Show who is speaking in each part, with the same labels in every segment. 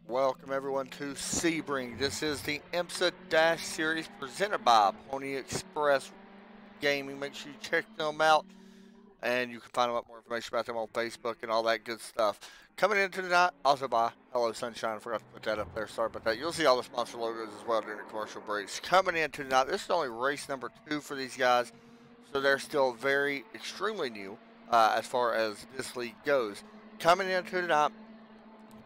Speaker 1: Welcome everyone to Sebring. This is the IMSA Dash Series presented by Pony Express Gaming. Make sure you check them out, and you can find out more information about them on Facebook and all that good stuff. Coming in tonight, also by Hello Sunshine. I forgot to put that up there. Sorry about that. You'll see all the sponsor logos as well during the commercial breaks. Coming in tonight, this is only race number 2 for these guys, so they're still very extremely new as far as this league goes. Coming in tonight,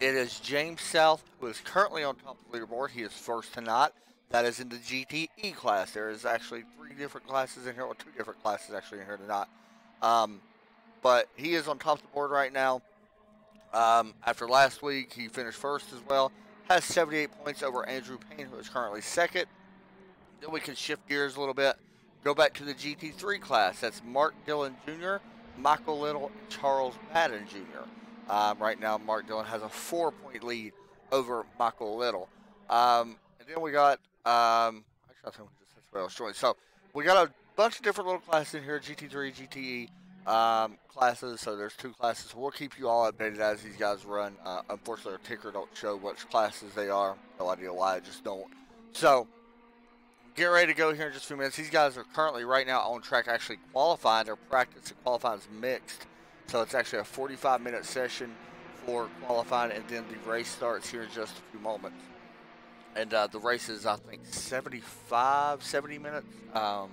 Speaker 1: it is James South, who is currently on top of the leaderboard. He is first tonight. That is in the GTE class. There is actually 3 different classes in here, or 2 different classes actually in here tonight. But he is on top of the board right now. After last week, he finished first as well. Has 78 points over Andrew Payne, who is currently second. Then we can shift gears a little bit. Go back to the GT3 class. That's Mark Dillon Jr., Michael Little, and Charles Madden Jr. Right now, Mark Dillon has a 4-point lead over Michael Little. And then we got, actually, I think we just said somebody else joined. So we got a bunch of different little classes in here, GT3, GTE classes. So there's 2 classes. So we'll keep you all updated as these guys run. Unfortunately, our ticker don't show which classes they are. No idea why, I just don't. So get ready to go here in just a few minutes. These guys are currently right now on track actually qualifying. Their practice and qualifying is mixed. So it's actually a 45-minute session for qualifying, and then the race starts here in just a few moments. And the race is, I think, 70 minutes. I'd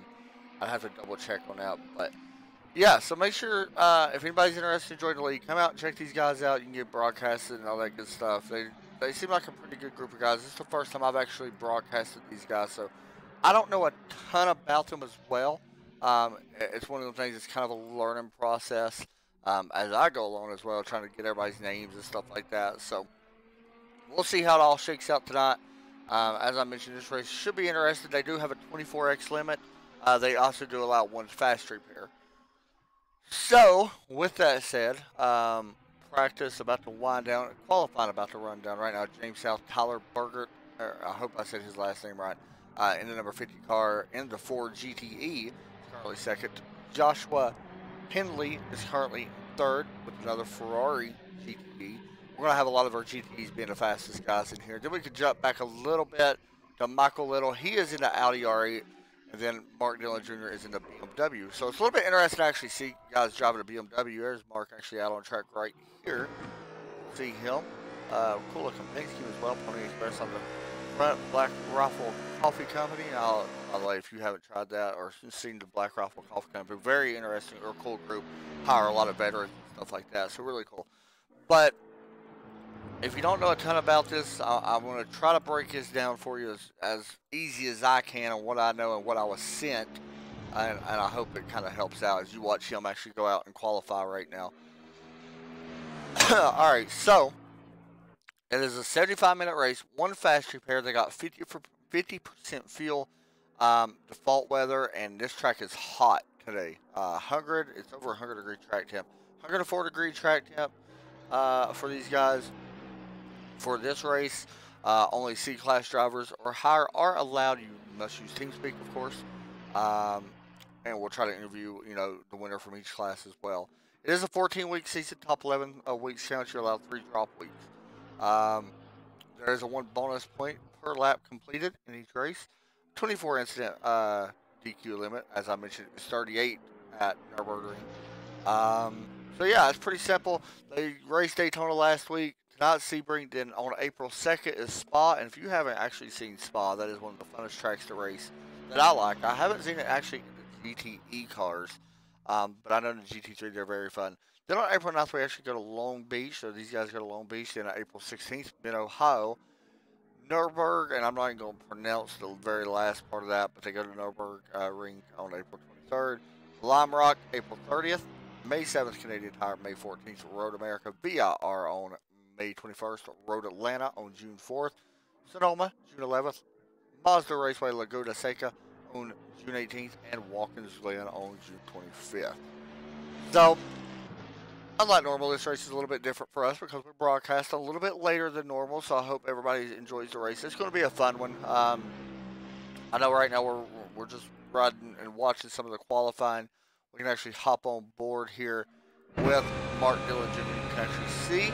Speaker 1: have to double check on that. But, yeah, so make sure, if anybody's interested in joining the league, come out and check these guys out. You can get broadcasted and all that good stuff. They seem like a pretty good group of guys. This is the first time I've actually broadcasted these guys, so I don't know a ton about them as well. It's one of the things that's kind of a learning process. As I go along as well, trying to get everybody's names and stuff like that. So we'll see how it all shakes out tonight. As I mentioned, this race should be interesting. They do have a 24x limit. They also do allow 1 fast repair. So with that said, practice about to wind down, qualifying about to run down right now. James South, Tyler Burgert, I hope I said his last name right, in the number 50 car in the Ford GTE, currently second. Joshua Henley is currently third with another Ferrari GTE. We're going to have a lot of our GTEs being the fastest guys in here. Then we could jump back a little bit to Michael Little. He is in the Audi R8, and then Mark Dillon Jr. is in the BMW. So it's a little bit interesting to actually see guys driving a BMW. There's Mark actually out on track right here. See him. Cool looking paint scheme as well. Pony Express on the front. Black Rifle Coffee Company. By the way, if you haven't tried that or seen the Black Rifle Coffee Company, very interesting or cool group. Hire a lot of veterans and stuff like that, so really cool. But if you don't know a ton about this, I'm going to try to break this down for you as easy as I can on what I know and what I was sent, and I hope it kind of helps out as you watch him actually go out and qualify right now. All right, so it is a 75-minute race, 1 fast repair. They got 50% fuel, default weather, and this track is hot today. It's over 100 degree track temp. 104 degree track temp for these guys. For this race, only C-class drivers or higher are allowed. You must use TeamSpeak, of course. And we'll try to interview, the winner from each class as well. It is a 14-week season. Top 11 weeks count. You're allowed 3 drop weeks. There is a 1 bonus point per lap completed in each race. 24 incident DQ limit, as I mentioned, it's 38 at Nürburgring. So yeah, it's pretty simple. They raced Daytona last week. Tonight, Sebring. Then on April 2nd is Spa. And if you haven't actually seen Spa, that is one of the funnest tracks to race that I like. I haven't seen it actually in the GTE cars, but I know in the GT3 they're very fun. Then on April 9th, we actually go to Long Beach. So these guys go to Long Beach. Then on April 16th, in Ohio, Nürburgring, and I'm not even going to pronounce the very last part of that, but they go to Nürburgring on April 23rd. Lime Rock, April 30th. May 7th, Canadian Tire, May 14th. Road America, VIR on May 21st. Road Atlanta on June 4th. Sonoma, June 11th. Mazda Raceway, Laguna Seca on June 18th. And Watkins Glen on June 25th. So, unlike normal, this race is a little bit different for us because we broadcast a little bit later than normal, so I hope everybody enjoys the race. It's going to be a fun one. I know right now we're just riding and watching some of the qualifying. We can actually hop on board here with Mark Dillon Jr. You can actually see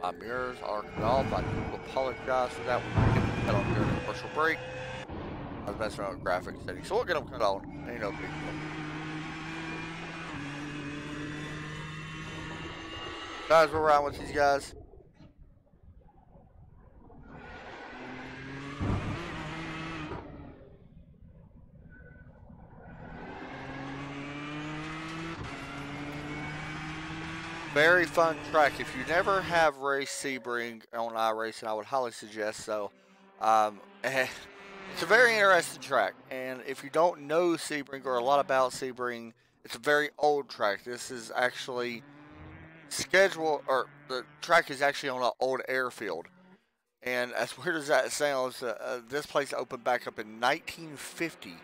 Speaker 1: My mirrors are cut off. I do apologize for that. We're going to get them cut on during the commercial break. I was messing around with graphics settings, so we'll get them cut on. Ain't no big deal. Guys, we're riding with these guys. Very fun track. If you never have raced Sebring on iRacing, I would highly suggest so. It's a very interesting track, and if you don't know Sebring or a lot about Sebring, it's a very old track. This is actually scheduled, or the track is actually on an old airfield. And as weird as that sounds, this place opened back up in 1950. And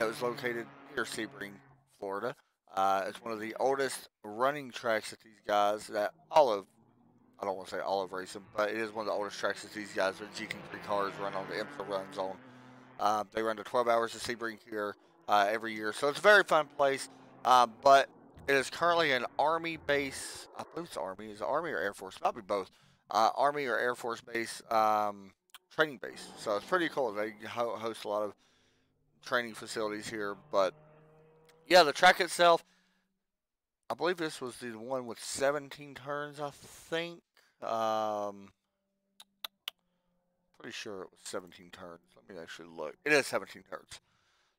Speaker 1: it was located near Sebring, Florida. It's one of the oldest running tracks that these guys, that all of, I don't want to say all of racing, but it is one of the oldest tracks that these guys with GT3 cars run on, the IMSA runs on. They run to 12 hours of Sebring here every year. So it's a very fun place. But it is currently an Army base. I believe it's Army. Is it Army or Air Force? Probably both. Army or Air Force base, training base. So it's pretty cool. They host a lot of training facilities here. But yeah, the track itself, I believe this was the one with 17 turns, I think. Pretty sure it was 17 turns. Let me actually look. It is 17 turns.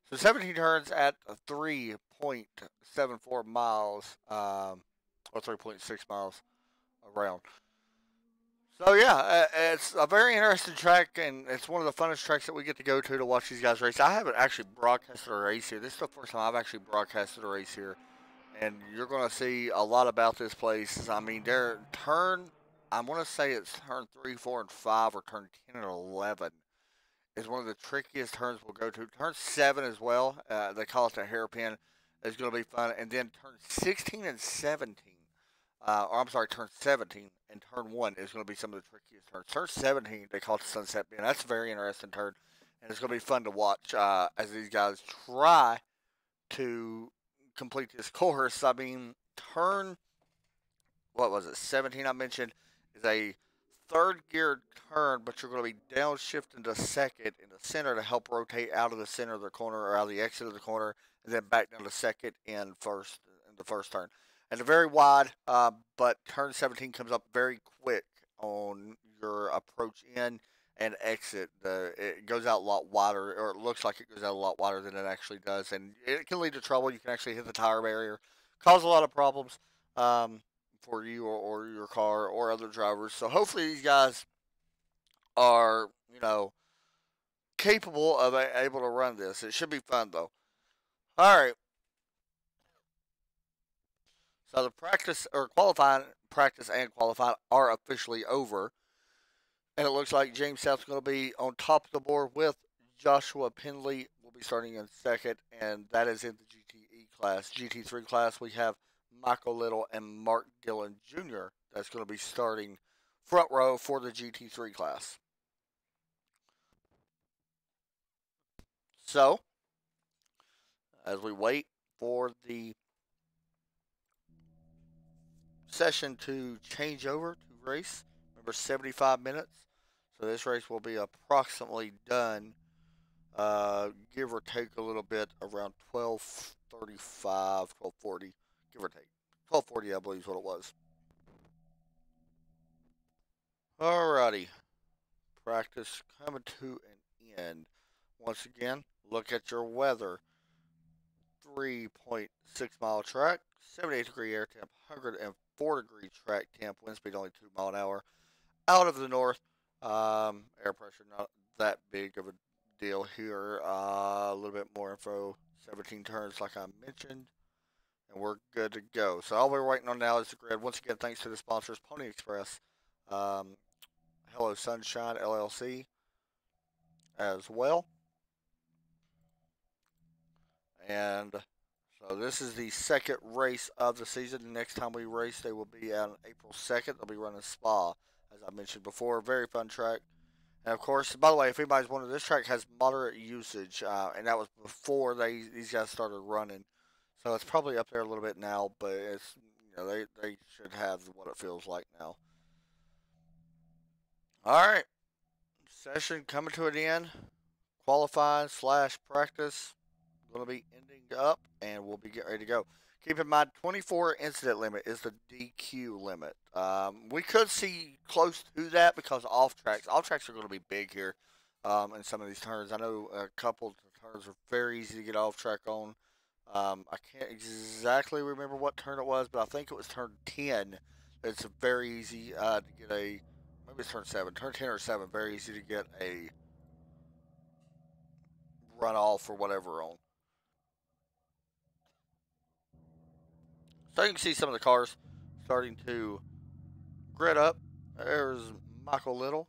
Speaker 1: So 17 turns at 3.74 miles, or 3.6 miles around. So yeah, it's a very interesting track, and it's one of the funnest tracks that we get to go to watch these guys race. I haven't actually broadcasted a race here. This is the first time I've actually broadcasted a race here, and you're going to see a lot about this place. I mean, their turn, I want to say it's turn 3, 4, and 5, or turn 10 and 11 is one of the trickiest turns we'll go to. Turn 7 as well. They call it the hairpin. Is going to be fun. And then turn 16 and 17. Or I'm sorry, turn 17 and turn 1 is going to be some of the trickiest turns. Turn 17, they call it the sunset bend. That's a very interesting turn. And it's going to be fun to watch as these guys try to complete this course. I mean, turn, what was it, 17 I mentioned, is a third gear turn, but you're going to be downshift into second in the center to help rotate out of the center of the corner or out of the exit of the corner, and then back down to second in the first turn. And they're very wide, but turn 17 comes up very quick on your approach in and exit. It goes out a lot wider, or it looks like it goes out a lot wider than it actually does, and it can lead to trouble. You can actually hit the tire barrier, cause a lot of problems. For you or your car or other drivers. So hopefully these guys are, capable of able to run this. It should be fun though. All right. So the practice or qualifying practice and qualifying are officially over, and it looks like James South's going to be on top of the board with Joshua Pendley. Will be starting in second, and that is in the GTE class. GT3 class, we have Michael Little and Mark Dillon Jr. That's going to be starting front row for the GT3 class. So, as we wait for the session to change over to race, remember 75 minutes. So this race will be approximately done, give or take a little bit, around 12:35, 12:40, give or take. 12:40, I believe, is what it was. Alrighty. Practice coming to an end. Once again, look at your weather. 3.6 mile track, 78-degree air temp, 104-degree track temp, wind speed only 2 mile an hour. Out of the north, air pressure not that big of a deal here. A little bit more info. 17 turns, like I mentioned, and we're good to go. So all we're waiting on now is the grid. Once again, thanks to the sponsors, Pony Express, Hello Sunshine LLC, as well. And so this is the second race of the season. The next time we race, they will be on April 2nd. They'll be running Spa, as I mentioned before. Very fun track. And of course, by the way, if anybody's wondering, this track has moderate usage, and that was before these guys started running. So it's probably up there a little bit now, but it's they should have what it feels like now. All right, session coming to an end. Qualifying / practice going to be ending up, and we'll be getting ready to go. Keep in mind, 24 incident limit is the DQ limit. We could see close to that because off tracks are going to be big here in some of these turns. I know a couple of turns are very easy to get off track on. I can't exactly remember what turn it was, but I think it was turn 10. It's very easy to get a, maybe it's turn 7. Turn 10 or 7, very easy to get a run off or whatever on. So you can see some of the cars starting to grid up. There's Michael Little,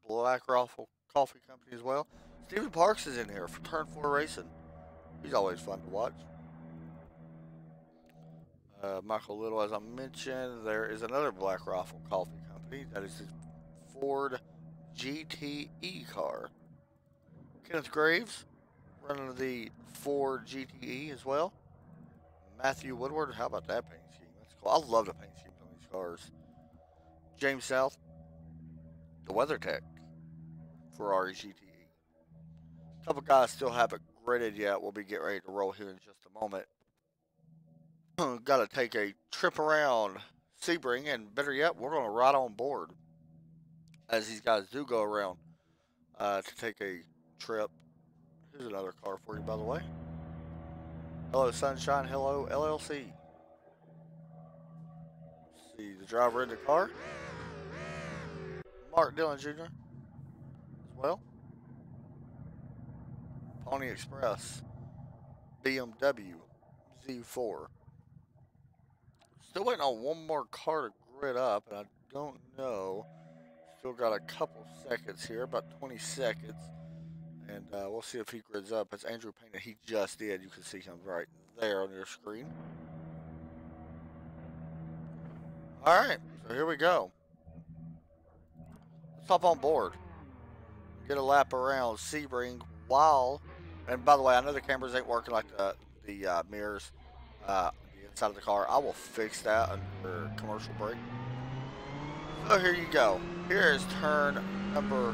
Speaker 1: Black Rifle Coffee Company as well. Stephen Parks is in here for Turn 4 Racing. He's always fun to watch. Michael Little, as I mentioned, there is another Black Rifle Coffee Company. That is the Ford GTE car. Kenneth Graves running the Ford GTE as well. Matthew Woodward, how about that paint scheme? That's cool. I love the paint schemes on these cars. James South, the WeatherTech Ferrari GTE. A couple guys still haven't gridded yet. We'll be getting ready to roll here in just a moment. Got to take a trip around Sebring, and better yet, we're going to ride on board as these guys do go around to take a trip. Here's another car for you, by the way. Hello, Sunshine. Hello, LLC. See the driver in the car. Mark Dillon Jr. as well. Pony Express. BMW Z4. Still waiting on one more car to grid up, and I don't know. Still got a couple seconds here, about 20 seconds. And we'll see if he grids up. It's Andrew Payne. He just did. You can see him right there on your screen. All right, so here we go. Let's hop on board. Get a lap around Sebring while, and by the way, I know the cameras ain't working like the mirrors, the inside of the car. I will fix that under commercial break. So here you go. Here is turn number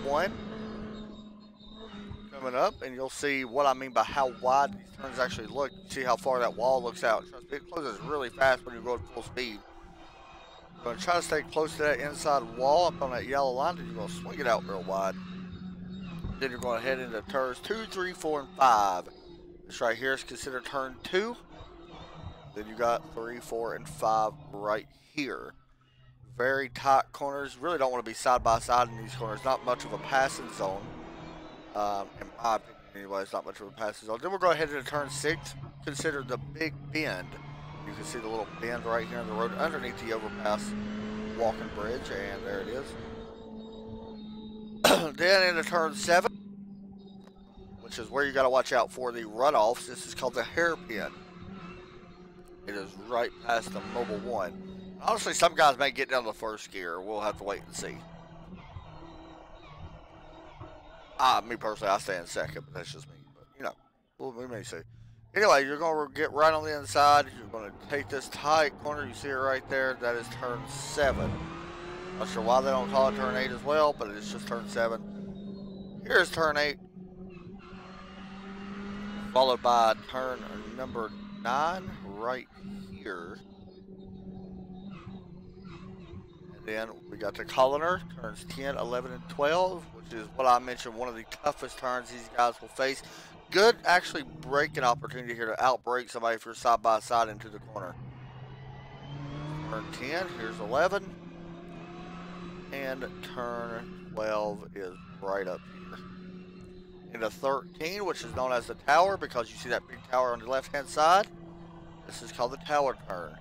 Speaker 1: 1 coming up, and you'll see what I mean by how wide these turns actually look. You see how far that wall looks out. Trust me, it closes really fast when you're going full speed. You're going to try to stay close to that inside wall up on that yellow line, and you're going to swing it out real wide. Then you're going to head into turns 2, 3, 4, and 5. This right here is considered turn 2. Then you got 3, 4, and 5 right here. Very tight corners. Really don't want to be side by side in these corners. Not much of a passing zone. In my opinion, anyway, it's not much of a passing zone. Then we're going to head into turn 6. Consider the big bend. You can see the little bend right here in the road underneath the overpass walking bridge, and there it is. Then into turn 7, which is where you got to watch out for the runoffs. This is called the hairpin. It is right past the Mobile 1. Honestly, some guys may get down to the first gear. We'll have to wait and see. Me personally, I stay in second, but that's just me. But, you know, we may see. Anyway, you're going to get right on the inside. You're going to take this tight corner. You see it right there. That is turn 7. Not sure why they don't call it turn 8 as well, but it's just turn 7. Here's turn 8. Followed by turn number 9 right here. And then we got the Colliner, turns 10, 11, and 12, which is what I mentioned, one of the toughest turns these guys will face. Good, actually, braking opportunity here to outbrake somebody if you're side by side into the corner. Turn 10, here's 11. And turn 12 is right up here. Into 13, which is known as the tower, because you see that big tower on the left-hand side. This is called the tower turn.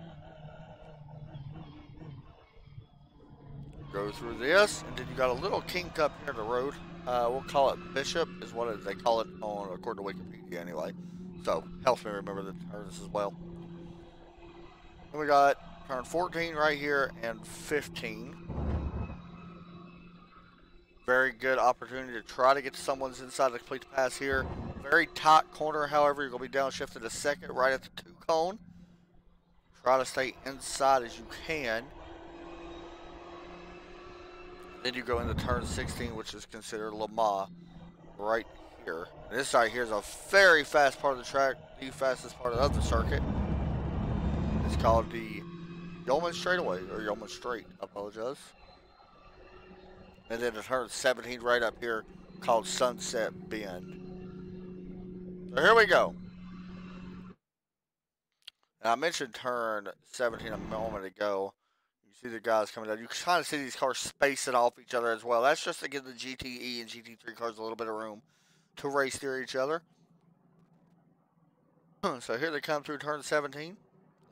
Speaker 1: Go through this, and then you got a little kink up here in the road. We'll call it Bishop, is what they call it on according to Wikipedia anyway. So, helps me remember the turns as well. Then we got turn 14 right here and 15. Very good opportunity to try to get to someone's inside to complete the pass here. Very tight corner, however, you're going to be downshifted a second right at the 2 cone. Try to stay inside as you can. Then you go into turn 16, which is considered Le Mans, right here. And this right here is a very fast part of the track, the fastest part of the circuit. It's called the Yeoman Straightaway, or Yeoman Straight, I apologize. And then it turns 17 right up here, called Sunset Bend. So here we go. And I mentioned turn 17 a moment ago. You see the guys coming down. You kind of see these cars spacing off each other as well. That's just to give the GTE and GT3 cars a little bit of room to race near each other. So here they come through turn 17.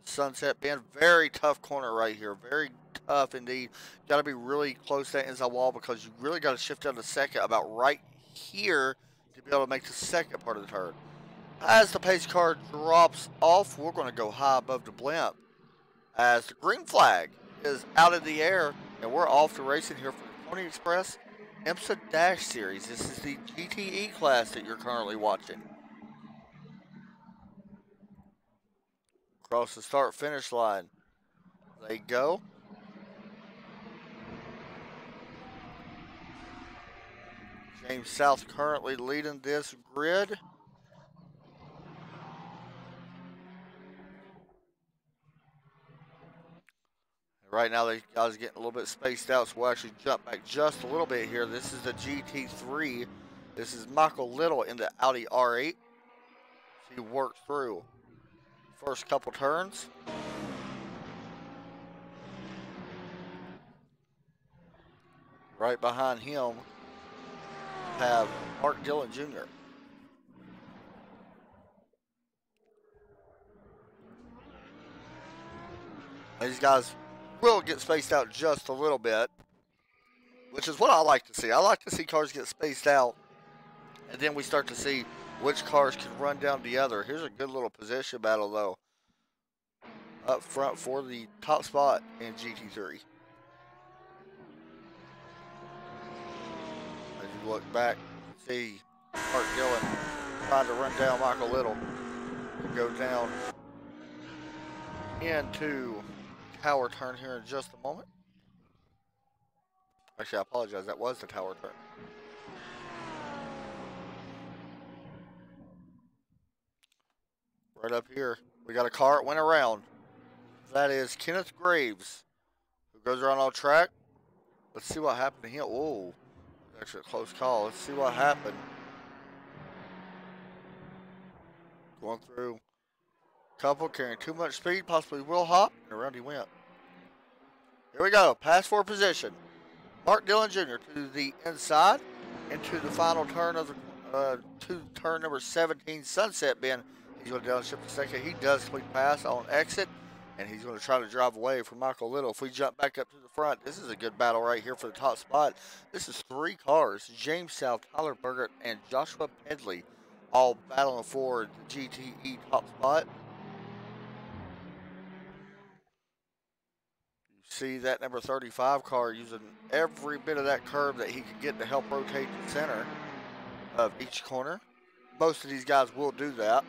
Speaker 1: Sunset Bend. Very tough corner right here. Very tough indeed. Got to be really close to that inside wall because you really got to shift down to second about right here to be able to make the second part of the turn. As the pace car drops off, we're going to go high above the blimp as the green flag is out of the air and we're off to racing here for the Pony Express IMSA Dash Series. This is the GTE class that you're currently watching. Across the start finish line they go. James South currently leading this grid. Right now, the guys are getting a little bit spaced out, so we'll actually jump back just a little bit here. This is the GT3. This is Michael Little in the Audi R8. He worked through first couple turns. Right behind him, have Mark Dillon Jr. These guys will get spaced out just a little bit, which is what I like to see. I like to see cars get spaced out, and then we start to see which cars can run down the other. Here's a good little position battle, though, up front for the top spot in GT3. As you look back, see Mark Dillon trying to run down Michael Little. Go down into tower turn here in just a moment. Actually, I apologize. That was the tower turn. Right up here, we got a car that went around. That is Kenneth Graves, who goes around on track. Let's see what happened to him. Whoa, actually a close call. Let's see what happened. Going through couple, carrying too much speed, possibly will hop, and around he went. Here we go, pass for position. Mark Dillon Jr. to the inside, into the final turn of the to turn number 17, Sunset Bend. He's going to downshift a second. He does complete pass on exit, and he's going to try to drive away from Michael Little. If we jump back up to the front, this is a good battle right here for the top spot. This is three cars, James South, Tyler Burgert, and Joshua Pedley, all battling for the GTE top spot. See that number 35 car using every bit of that curve that he could get to help rotate the center of each corner. Most of these guys will do that.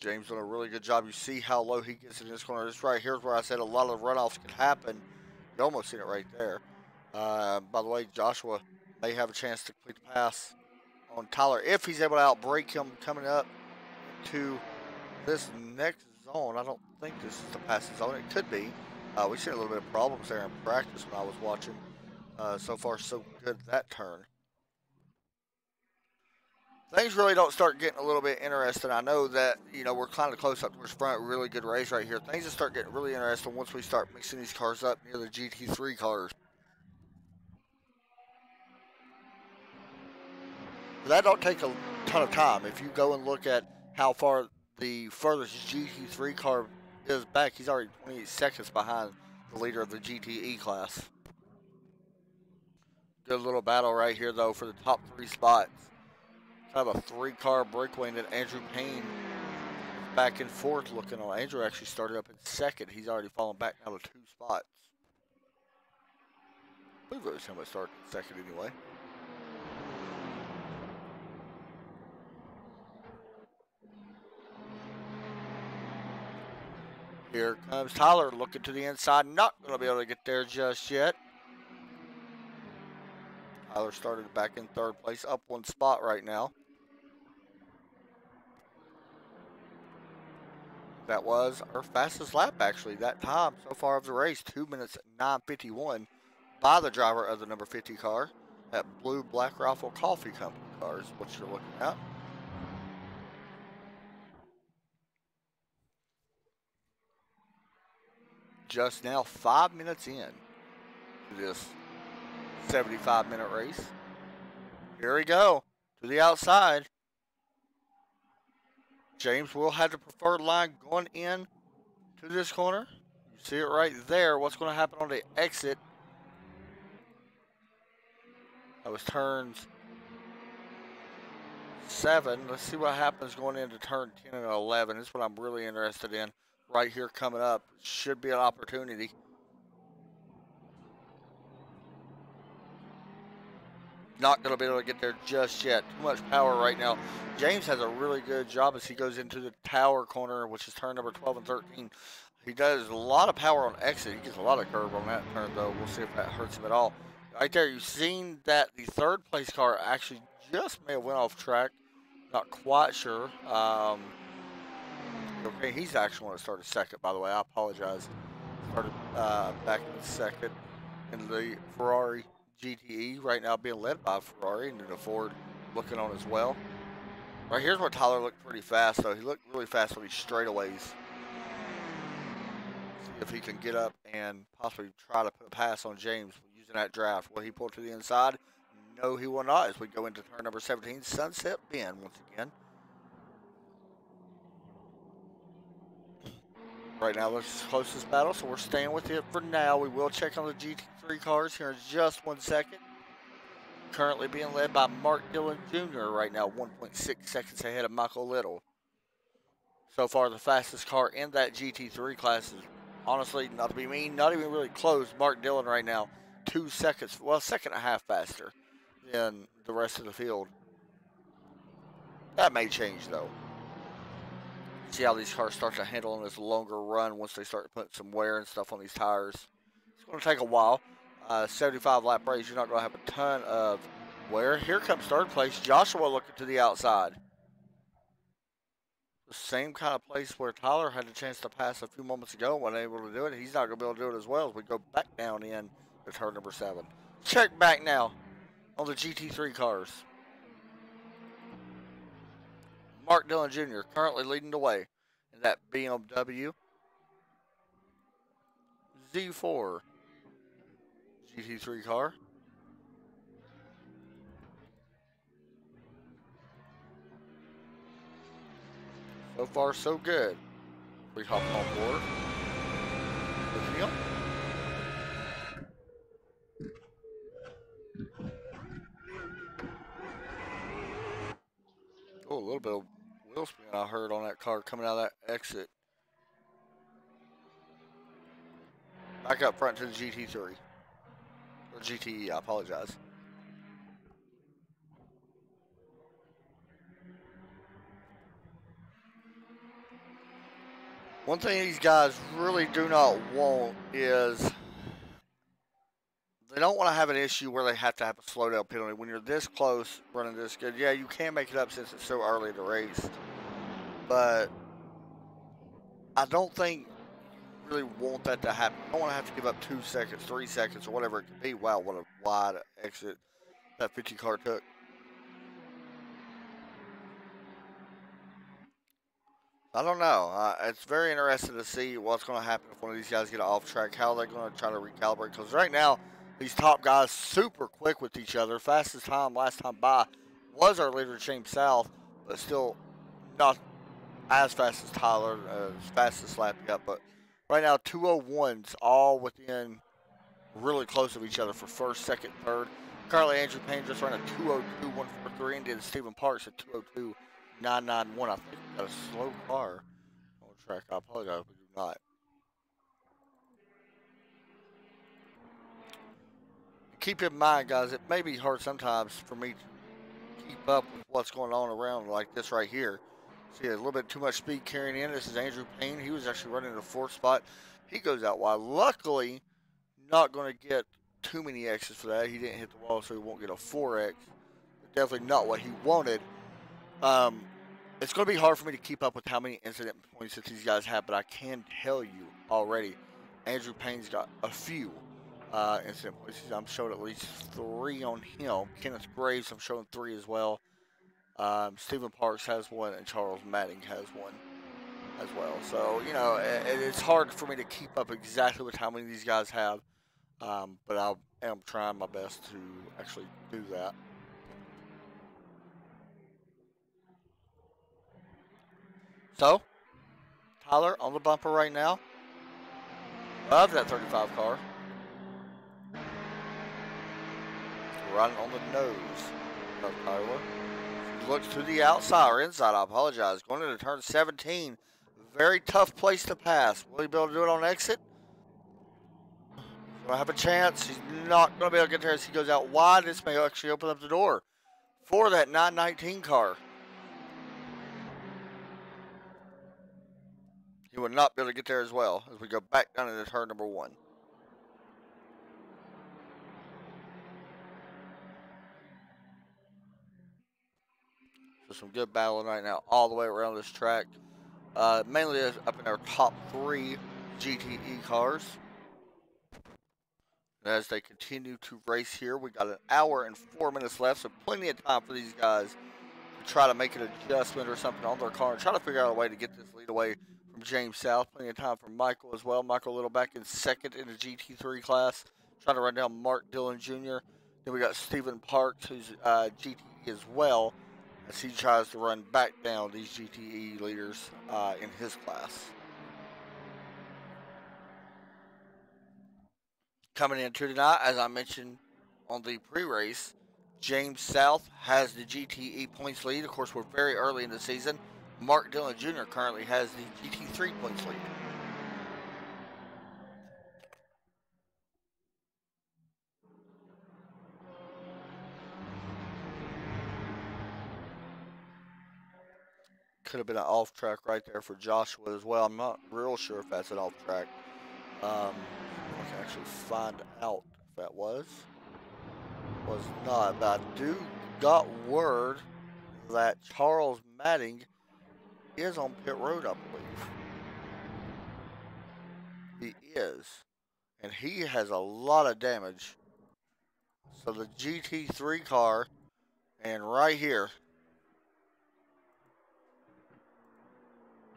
Speaker 1: James doing a really good job. You see how low he gets in this corner. This right here is where I said a lot of runoffs can happen. You almost seen it right there. By the way, Joshua may have a chance to complete the pass on Tyler if he's able to outbrake him coming up to this next zone. I don't think this is the passing zone. It could be. We've seen a little bit of problems there in practice when I was watching. So far, so good that turn. Things really don't start getting a little bit interesting. I know that, we're kind of close up towards front. Really good race right here. Things just start getting really interesting once we start mixing these cars up near the GT3 cars. But that don't take a ton of time. If you go and look at how far the furthest GT3 car is back, he's already 28 seconds behind the leader of the GTE class. Good little battle right here, though, for the top three spots. Kind of a three-car breakaway, and then Andrew Payne back and forth looking on. Andrew actually started up in second. He's already fallen back now to 2 spots. I believe it was him that started in second anyway. Here comes Tyler looking to the inside. Not going to be able to get there just yet. Tyler started back in third place, up one spot right now. That was our fastest lap, actually, that time so far of the race. 2 minutes 9:51 by the driver of the number 50 car. That blue Black Rifle Coffee Company car is what you're looking at. Just now 5 minutes in to this 75-minute race. Here we go to the outside. James will have the preferred line going in to this corner. You see it right there. What's going to happen on the exit? That was turns 7. Let's see what happens going into turn 10 and 11. This is what I'm really interested in right here coming up. Should be an opportunity. Not going to be able to get there just yet. Too much power right now. James has a really good job as he goes into the tower corner, which is turn number 12 and 13. He does a lot of power on exit. He gets a lot of curve on that turn, though. We'll see if that hurts him at all. Right there, you've seen that the third place car actually just may have went off track. Not quite sure. Okay, he's actually one that started second, by the way. I apologize. Started back in second in the Ferrari GTE, right now being led by Ferrari, and then the Ford looking on as well. Right here's where Tyler looked pretty fast, though. He looked really fast on these straightaways. See if he can get up and possibly try to put a pass on James using that draft. Will he pull to the inside? No, he will not, as we go into turn number 17, Sunset Bend once again. Right now, this is the closest battle, so we're staying with it for now. We will check on the GT3 cars here in just 1 second. Currently being led by Mark Dillon Jr. right now, 1.6 seconds ahead of Michael Little. So far, the fastest car in that GT3 class is, honestly, not to be mean, not even really close. Mark Dillon right now, 2 seconds, well, second and a half faster than the rest of the field. That may change, though. See how these cars start to handle on this longer run once they start putting some wear and stuff on these tires. It's going to take a while. 75 lap race, you're not going to have a ton of wear. Here comes third place, Joshua looking to the outside. The same kind of place where Tyler had a chance to pass a few moments ago, wasn't able to do it. He's not going to be able to do it as well as we go back down in to turn number 7. Check back now on the GT3 cars. Mark Dillon Jr. currently leading the way in that BMW Z4 GT3 car. So far, so good. We hop on board with him. Oh, a little bit of wheel spin I heard on that car coming out of that exit. Back up front to the GT3. Or GTE, I apologize. One thing these guys really do not want is they don't want to have an issue where they have to have a slowdown penalty. When you're this close, running this good, yeah, you can make it up since it's so early in the race. But I don't think you really want that to happen. You don't want to have to give up 2 seconds, 3 seconds, or whatever it could be. Wow, what a wide exit that 50 car took. I don't know. It's very interesting to see what's going to happen if one of these guys get off track. How they're going to try to recalibrate. Because right now, these top guys super quick with each other. Fastest time last time by was our leader, James South, but still not as fast as Tyler, as fast as Slappy up. But right now, 201s all within really close of each other for first, second, third. Currently, Andrew Payne just ran a 202.143 and did Stephen Parks at 202.991. I think we got a slow car on the track. I apologize, we do not. Keep in mind, guys, it may be hard sometimes for me to keep up with what's going on around like this right here. See, a little bit too much speed carrying in. This is Andrew Payne. He was actually running the 4th spot. He goes out wide. Luckily, not going to get too many X's for that. He didn't hit the wall, so he won't get a 4X. Definitely not what he wanted. It's going to be hard for me to keep up with how many incident points that these guys have, but I can tell you already, Andrew Payne's got a few incident points. I'm showing at least 3 on him. Kenneth Graves, I'm showing 3 as well. Stephen Parks has 1, and Charles Matting has 1 as well. So, you know, it's hard for me to keep up exactly with how many these guys have, but I am trying my best to actually do that. So, Tyler on the bumper right now. Love that 35 car. Right on the nose of Tyler. Looks to the outside or inside, I apologize. Going into turn 17. Very tough place to pass. Will he be able to do it on exit? He's going to have a chance. He's not going to be able to get there as he goes out wide. This may actually open up the door for that 919 car. He will not be able to get there as well as we go back down into turn number 1. So some good battling right now all the way around this track. Mainly up in our top 3 GTE cars. As they continue to race here, we got an hour and 4 minutes left, so plenty of time for these guys to try to make an adjustment or something on their car and try to figure out a way to get this lead away from James South. Plenty of time for Michael as well. Michael Little back in 2nd in the GT3 class, trying to run down Mark Dillon Jr. Then we got Stephen Parks, who's GTE as well, as he tries to run back down these GTE leaders in his class. Coming into tonight, as I mentioned on the pre-race, James South has the GTE points lead. Of course, we're very early in the season. Mark Dillon Jr. currently has the GT3 points lead. Could have been an off track right there for Joshua as well. I'm not real sure if that's an off track. I can actually find out if that was not. But I do got word that Charles Matting is on pit road, I believe. He is. And he has a lot of damage. So the GT3 car, and right here,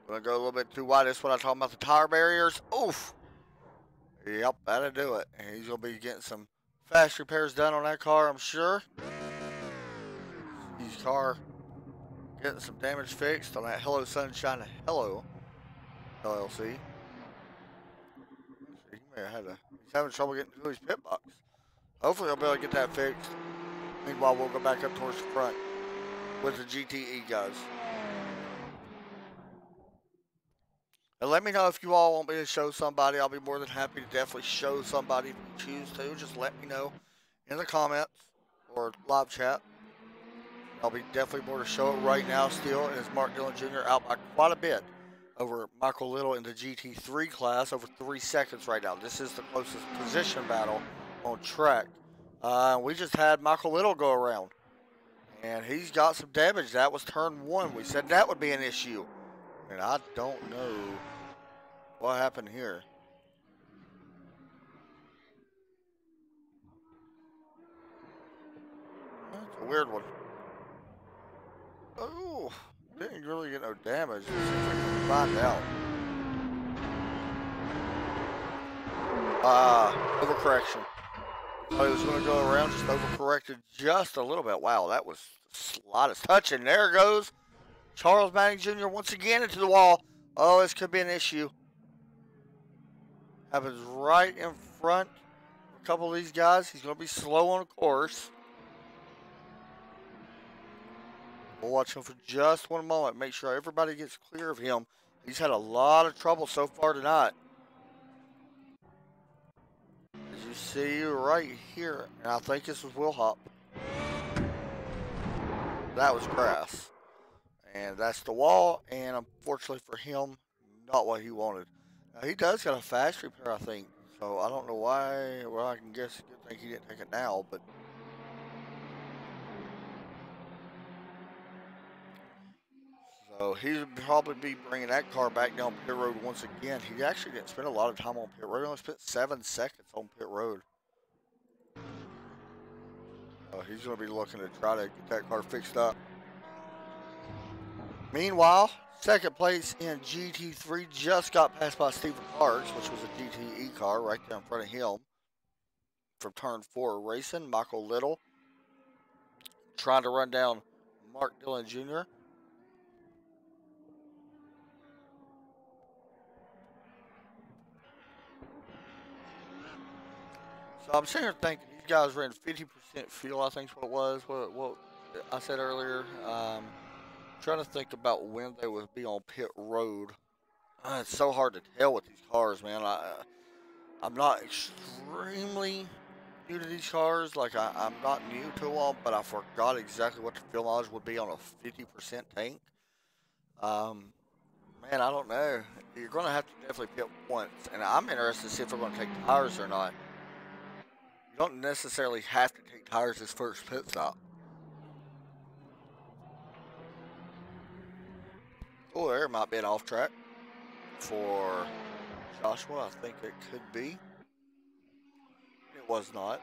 Speaker 1: gonna go a little bit too wide. That's what I'm talking about, the tire barriers. Oof. Yep, that'll do it. And he's gonna be getting some fast repairs done on that car, I'm sure. His car getting some damage fixed on that Hello Sunshine Hello LLC. He may have he's having trouble getting to his pit box. Hopefully he'll be able to get that fixed. Meanwhile, we'll go back up towards the front with the GTE guys. And let me know if you all want me to show somebody. I'll be more than happy to definitely show somebody if you choose to. Just let me know in the comments or live chat. I'll be definitely more to show it right now still. And it's Mark Dillon Jr. out by quite a bit over Michael Little in the GT3 class, over 3 seconds right now. This is the closest position battle on track. We just had Michael Little go around, and he's got some damage. That was turn 1. We said that would be an issue, and I don't know what happened here. That's a weird one. Oh, didn't really get no damage. Let's see if I can find out. Overcorrection. I was going to go around, just overcorrected just a little bit. Wow, that was the slightest touch. And there goes Charles Matting Jr. once again into the wall. Oh, this could be an issue. Happens right in front of a couple of these guys. He's going to be slow on the course. We'll watch him for just one moment. Make sure everybody gets clear of him. He's had a lot of trouble so far tonight. As you see right here, and I think this was Will Hop. That was grass. And that's the wall, and unfortunately for him, not what he wanted. Now, he does got a fast repair, I think. So I don't know why. Well, I can guess a good thing he didn't take it now, but so he'll probably be bringing that car back down pit road once again. He actually didn't spend a lot of time on pit road. He only spent 7 seconds on pit road. He's going to be looking to try to get that car fixed up. Meanwhile, second place in GT3 just got passed by Stephen Parks, which was a GTE car right there in front of him. From turn 4 racing, Michael Little trying to run down Mark Dillon Jr. So I'm sitting here thinking these guys ran 50% fuel, I think is what it was, what I said earlier. Trying to think about when they would be on pit road. It's so hard to tell with these cars, man. I'm not extremely new to these cars. Like, I'm not new to them, but I forgot exactly what the fuel mileage would be on a 50% tank. Man, I don't know. You're going to have to definitely pit once, and I'm interested to see if they're going to take tires or not. You don't necessarily have to take tires this first pit stop. Oh, there might be an off track for Joshua. I think it could be. It was not.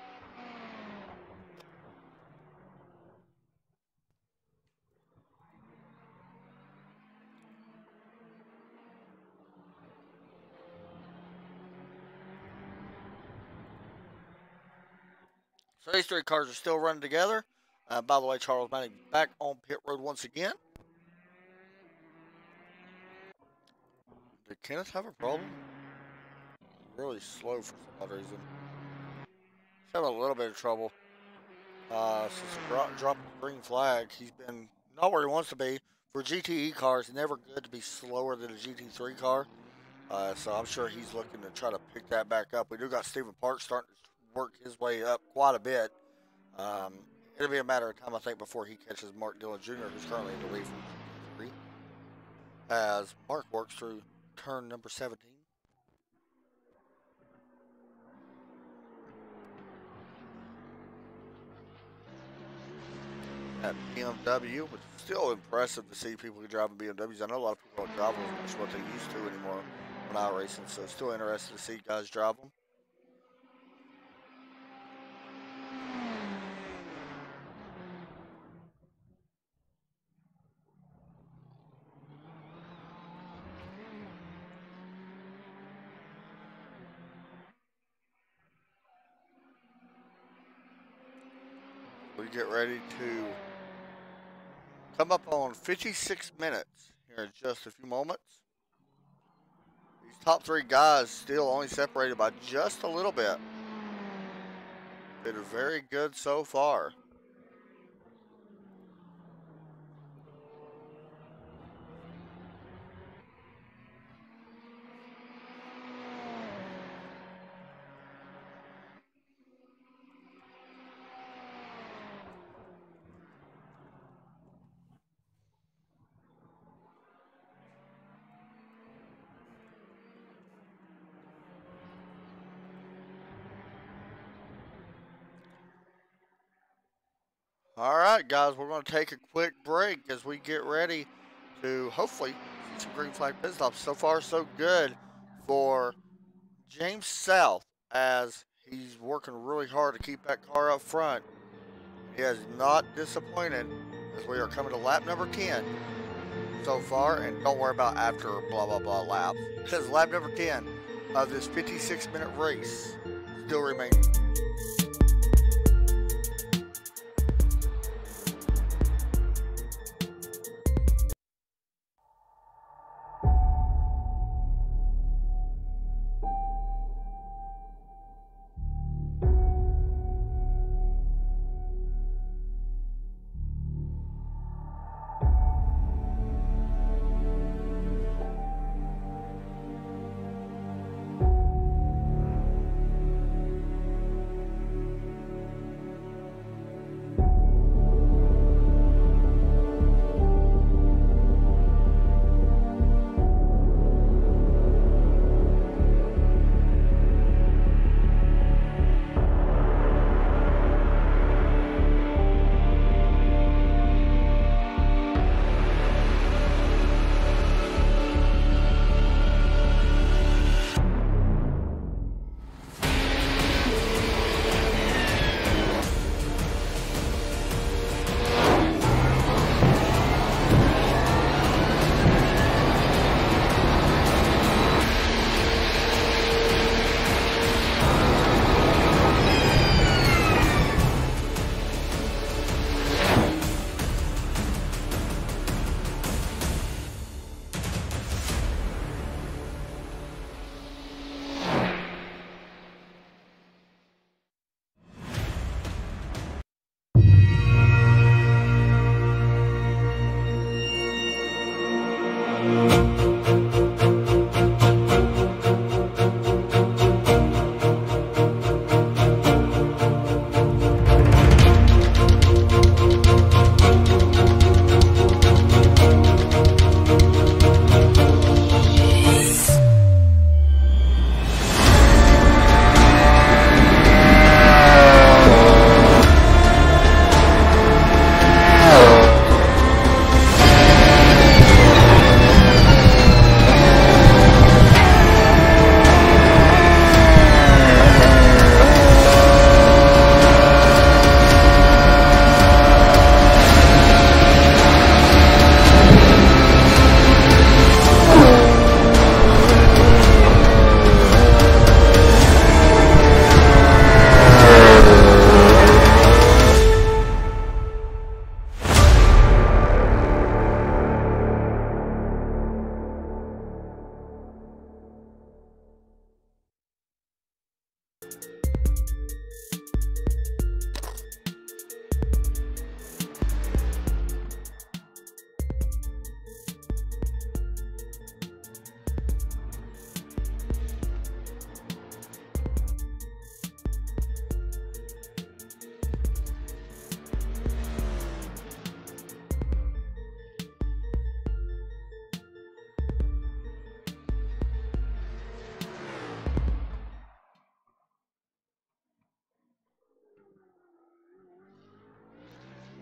Speaker 1: So these three cars are still running together. By the way, Charles Manning back on pit road once again. Did Kenneth have a problem? Really slow for some odd reason. He's having a little bit of trouble. Since dropping the green flag, he's been not where he wants to be. For GTE cars, never good to be slower than a GT3 car. So I'm sure he's looking to try to pick that back up. We do got Stephen Parks starting to work his way up quite a bit. It'll be a matter of time, I think, before he catches Mark Dillon Jr., who's currently in the lead from GT3, as Mark works through turn number 17. At BMW, which is still impressive to see people who drive in BMWs. I know a lot of people don't drive them as much what they used to anymore when I racing, so it's still interesting to see guys drive them. We get ready to come up on 56 minutes here in just a few moments. These top three guys still only separated by just a little bit. Did very good so far. All right, guys, we're going to take a quick break as we get ready to hopefully see some green flag pit stops. So far, so good for James South, as he's working really hard to keep that car up front. He has not disappointed as we are coming to lap number 10 so far, and don't worry about after blah blah blah laps, because lap number 10 of this 56-minute race still remaining.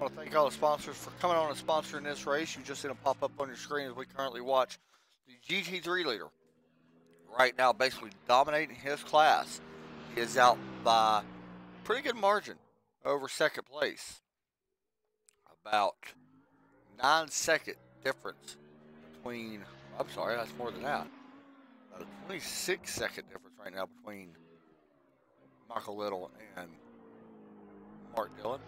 Speaker 1: I want to thank all the sponsors for coming on and sponsoring this race. You just see them pop up on your screen as we currently watch the GT3 leader. Right now, basically dominating his class. He is out by pretty good margin over second place. About 9-second difference between, I'm sorry, that's more than that. About a 26-second difference right now between Michael Little and Mark Dillon.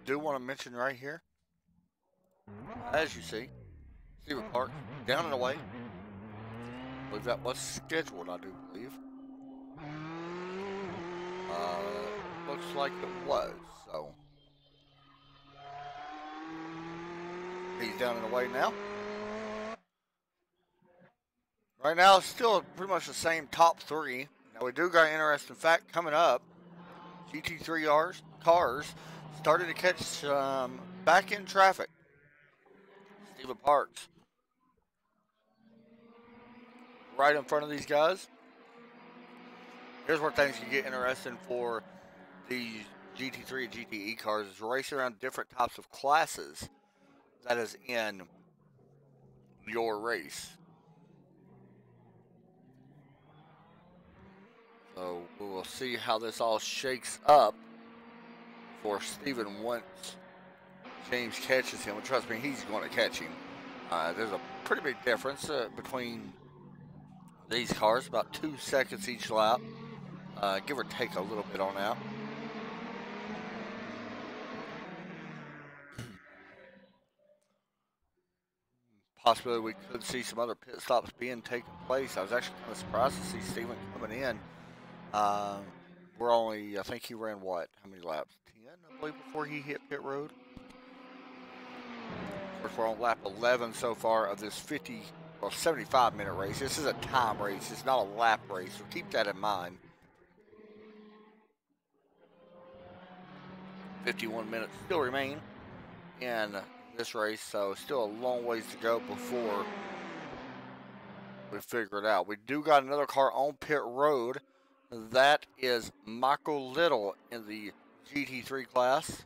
Speaker 1: Do want to mention right here, as you see, Stephen Park down and away. I believe that was scheduled, I do believe. Looks like it was, so he's down and away now. Right now, it's still pretty much the same top three. Now, we do got an interesting fact coming up. GT3 cars started to catch back in traffic. Stephen Parks right in front of these guys. Here's where things can get interesting for these GT3 and GTE cars is racing around different types of classes that is in your race. So we will see how this all shakes up for Stephen once James catches him. And trust me, he's going to catch him. There's a pretty big difference between these cars, about 2 seconds each lap. Give or take a little bit on that. Possibly we could see some other pit stops being taken place. I was actually kind of surprised to see Steven coming in. We're only, I think he ran what? How many laps? 10, I believe, before he hit pit road. Of course, we're on lap 11 so far of this 75-minute race. This is a time race. It's not a lap race, so keep that in mind. 51 minutes still remain in this race, so still a long ways to go before we figure it out. We do got another car on pit road. That is Michael Little in the GT3 class.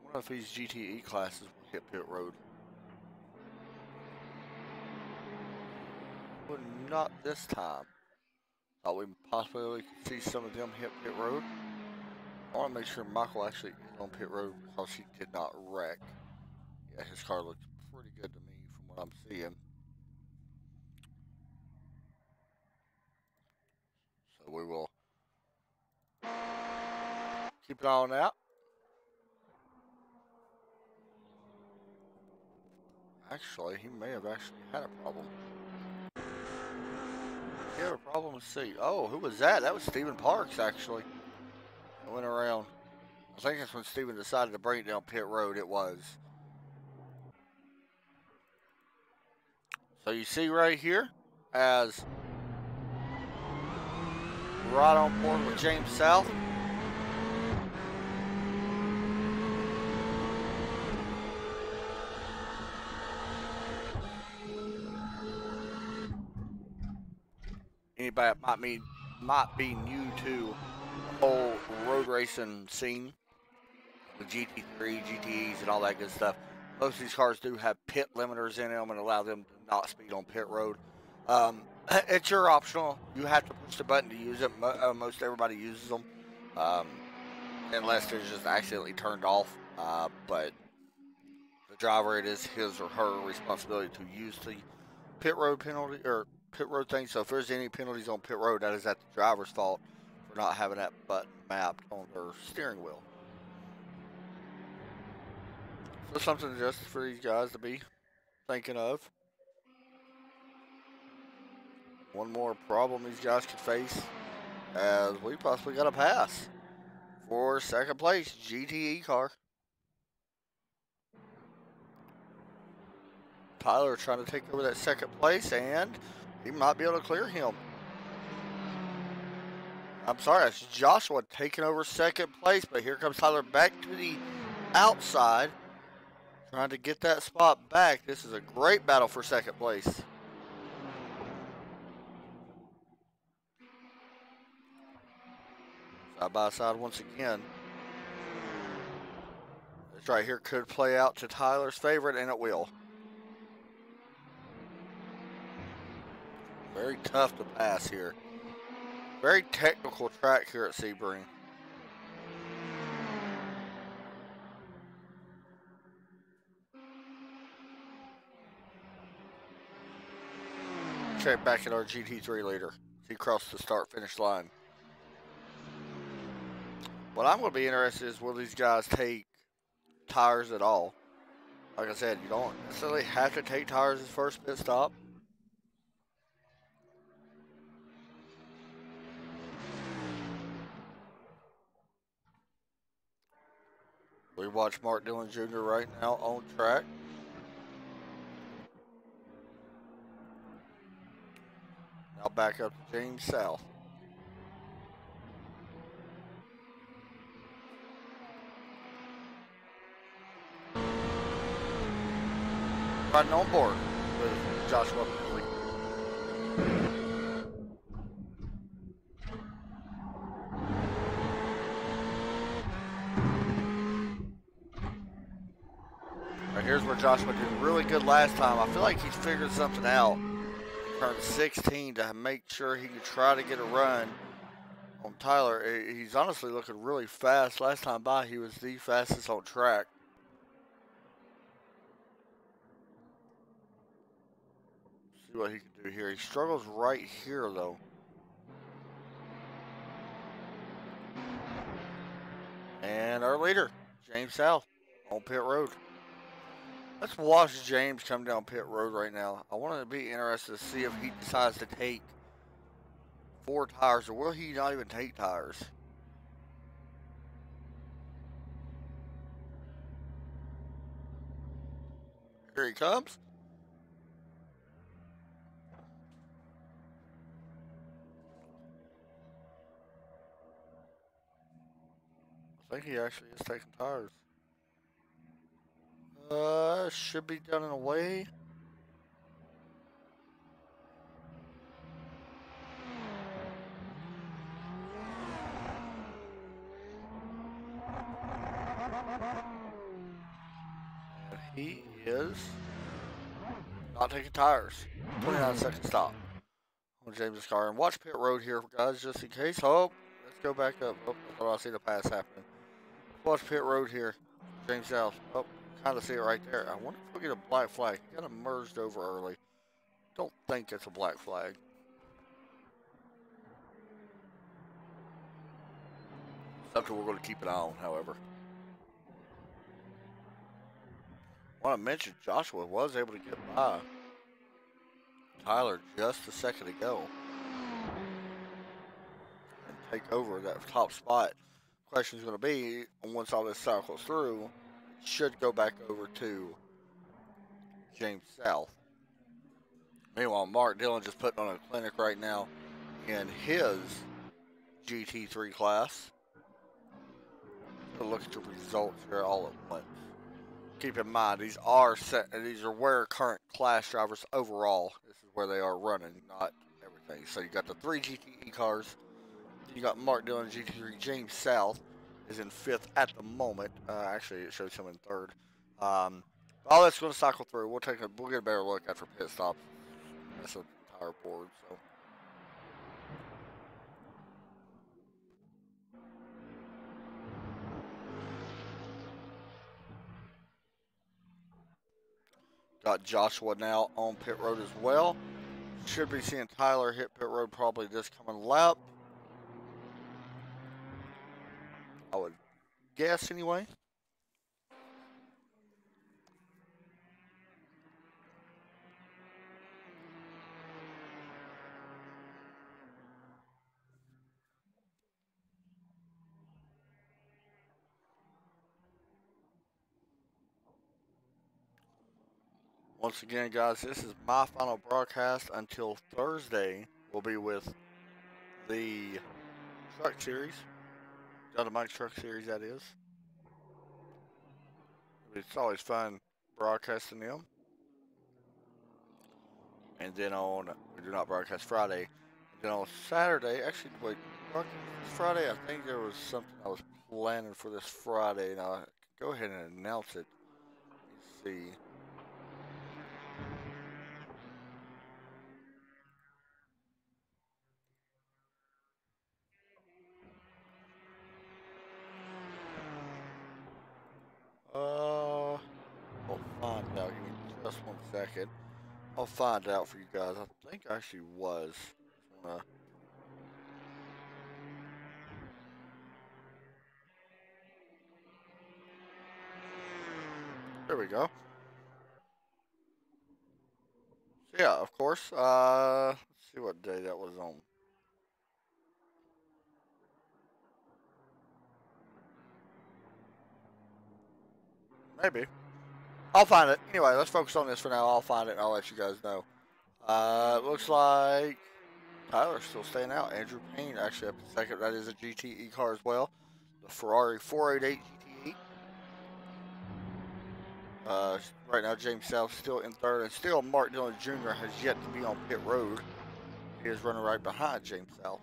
Speaker 1: I wonder if these GTE classes will hit pit road. But not this time. Thought we possibly could see some of them hit pit road. I want to make sure Michael actually is on pit road because he did not wreck. Yeah, his car looks pretty good to me from what I'm seeing. So we will keep an eye on that. Actually, he may have actually had a problem. He had a problem with C. Oh, who was that? That was Stephen Parks, actually. I went around. I think that's when Stephen decided to bring it down pit road. It was. So you see right here, as right on board with James South. Anybody that might be new to the whole road racing scene with GT3, GTEs, and all that good stuff. Most of these cars do have pit limiters in them and allow them to not speed on pit road. It's your optional. You have to push the button to use it. Most everybody uses them, unless they're just accidentally turned off. But the driver, it is his or her responsibility to use the pit road penalty or pit road thing. So if there's any penalties on pit road, that is at the driver's fault for not having that button mapped on their steering wheel. So something just for these guys to be thinking of. One more problem these guys could face as we possibly got a pass for second place GTE car. Tyler trying to take over that second place, and he might be able to clear him. I'm sorry, it's Joshua taking over second place, but here comes Tyler back to the outside, trying to get that spot back. This is a great battle for second place. Side by side once again. This right here could play out to Tyler's favorite, and it will. Very tough to pass here. Very technical track here at Sebring. Check back at our GT3 leader. He crossed the start-finish line. What I'm going to be interested is, will these guys take tires at all? Like I said, you don't necessarily have to take tires as first pit stop. We watch Mark Dillon Jr. right now on track. Now back up to James South. Riding on board with Joshua Bentley. Right, here's where Joshua did really good last time. I feel like he's figured something out. Turned 16 to make sure he could try to get a run on Tyler. He's honestly looking really fast. Last time by, he was the fastest on track. See what he can do here. He struggles right here, though. And our leader, James South, on pit road. Let's watch James come down pit road right now. I want to be interested to see if he decides to take 4 tires, or will he not even take tires? Here he comes. I think he actually is taking tires. Should be done in a way. He is not taking tires. 29-second stop on James' car. And watch pit road here, guys, just in case. Oh, let's go back up. Oh, I thought I see the pass happening. Watch pit road here. James South. Oh, kind of see it right there. I wonder if we'll get a black flag. He got him merged over early. Don't think it's a black flag. Something we're going to keep an eye on, however. I want to mention Joshua was able to get by Tyler just a second ago and take over that top spot. Question is going to be, once all this cycles through, it should go back over to James South. Meanwhile, Mark Dillon just putting on a clinic right now in his GT3 class. Look at the results here all at once. Keep in mind, these are where current class drivers overall. This is where they are running, not everything. So you got the 3 GTE cars. You got Mark Dillon GT3. James South is in 5th at the moment. Actually, it shows him in 3rd. All that's going to cycle through. We'll get a better look after pit stops. That's an entire board. So. Got Joshua now on pit road as well. Should be seeing Tyler hit pit road probably this coming lap. I would guess anyway. Once again, guys, this is my final broadcast until Thursday. We'll be with the Truck Series. The Mike Truck Series, that is. It's always fun broadcasting them. And then we do not broadcast Friday. And then on Saturday, actually, wait, broadcast Friday, I think there was something I was planning for this Friday. Now, go ahead and announce it. Let me see. I'll find out. Give me just 1 second. I'll find out for you guys. I think I actually was. Just wanna. There we go. So yeah, of course. Let's see what day that was on. Maybe. I'll find it. Anyway, let's focus on this for now. I'll find it and I'll let you guys know. Looks like Tyler's still staying out. Andrew Payne actually up in second. That is a GTE car as well. The Ferrari 488 GTE. Right now, James South still in third, and still Mark Dillon Jr. has yet to be on pit road. He is running right behind James South.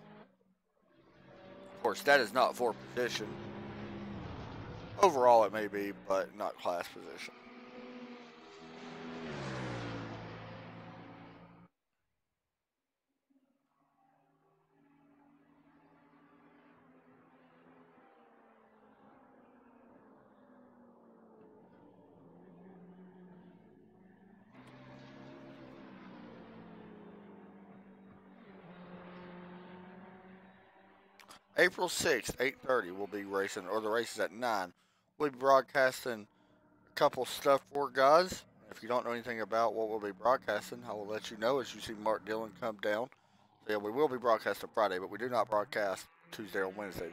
Speaker 1: Of course, that is not for position. Overall, it may be, but not class position. April 6th, 8:30, we'll be racing, or the race is at 9. We'll be broadcasting a couple stuff for guys. If you don't know anything about what we'll be broadcasting, I will let you know as you see Mark Dillon come down. So yeah, we will be broadcasting Friday, but we do not broadcast Tuesday or Wednesday.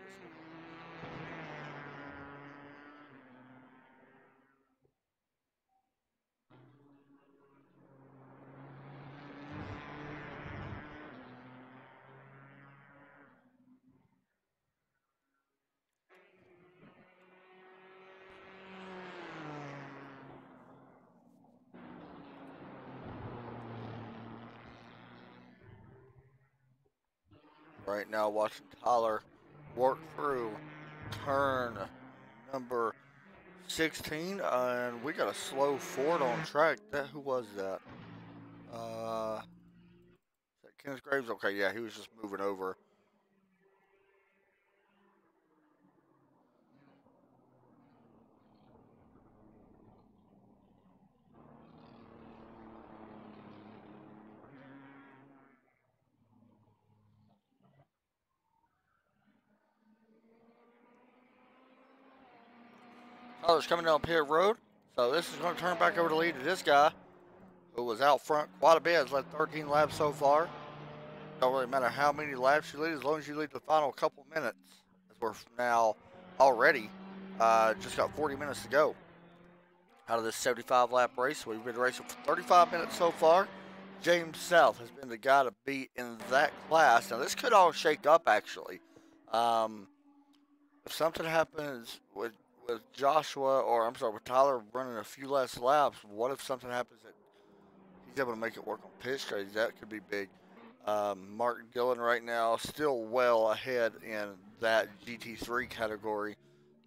Speaker 1: Right now, watching Tyler work through turn number 16, and we got a slow Ford on track. Who was that? Is that Kenneth Graves? Okay, yeah, he was just moving over. Tyler's coming down pit road, so this is going to turn back over the lead to this guy who was out front quite a bit. Has led 13 laps so far. Don't really matter how many laps you lead, as long as you lead the final couple minutes. As we're now already just got 40 minutes to go out of this 75 lap race. We've been racing for 35 minutes so far. James South has been the guy to beat in that class. Now, this could all shake up actually. Um, if something happens with Joshua, or I'm sorry, with Tyler running a few less laps, what if something happens that he's able to make it work on pit strategies? That could be big. Martin Dillon right now still well ahead in that GT3 category.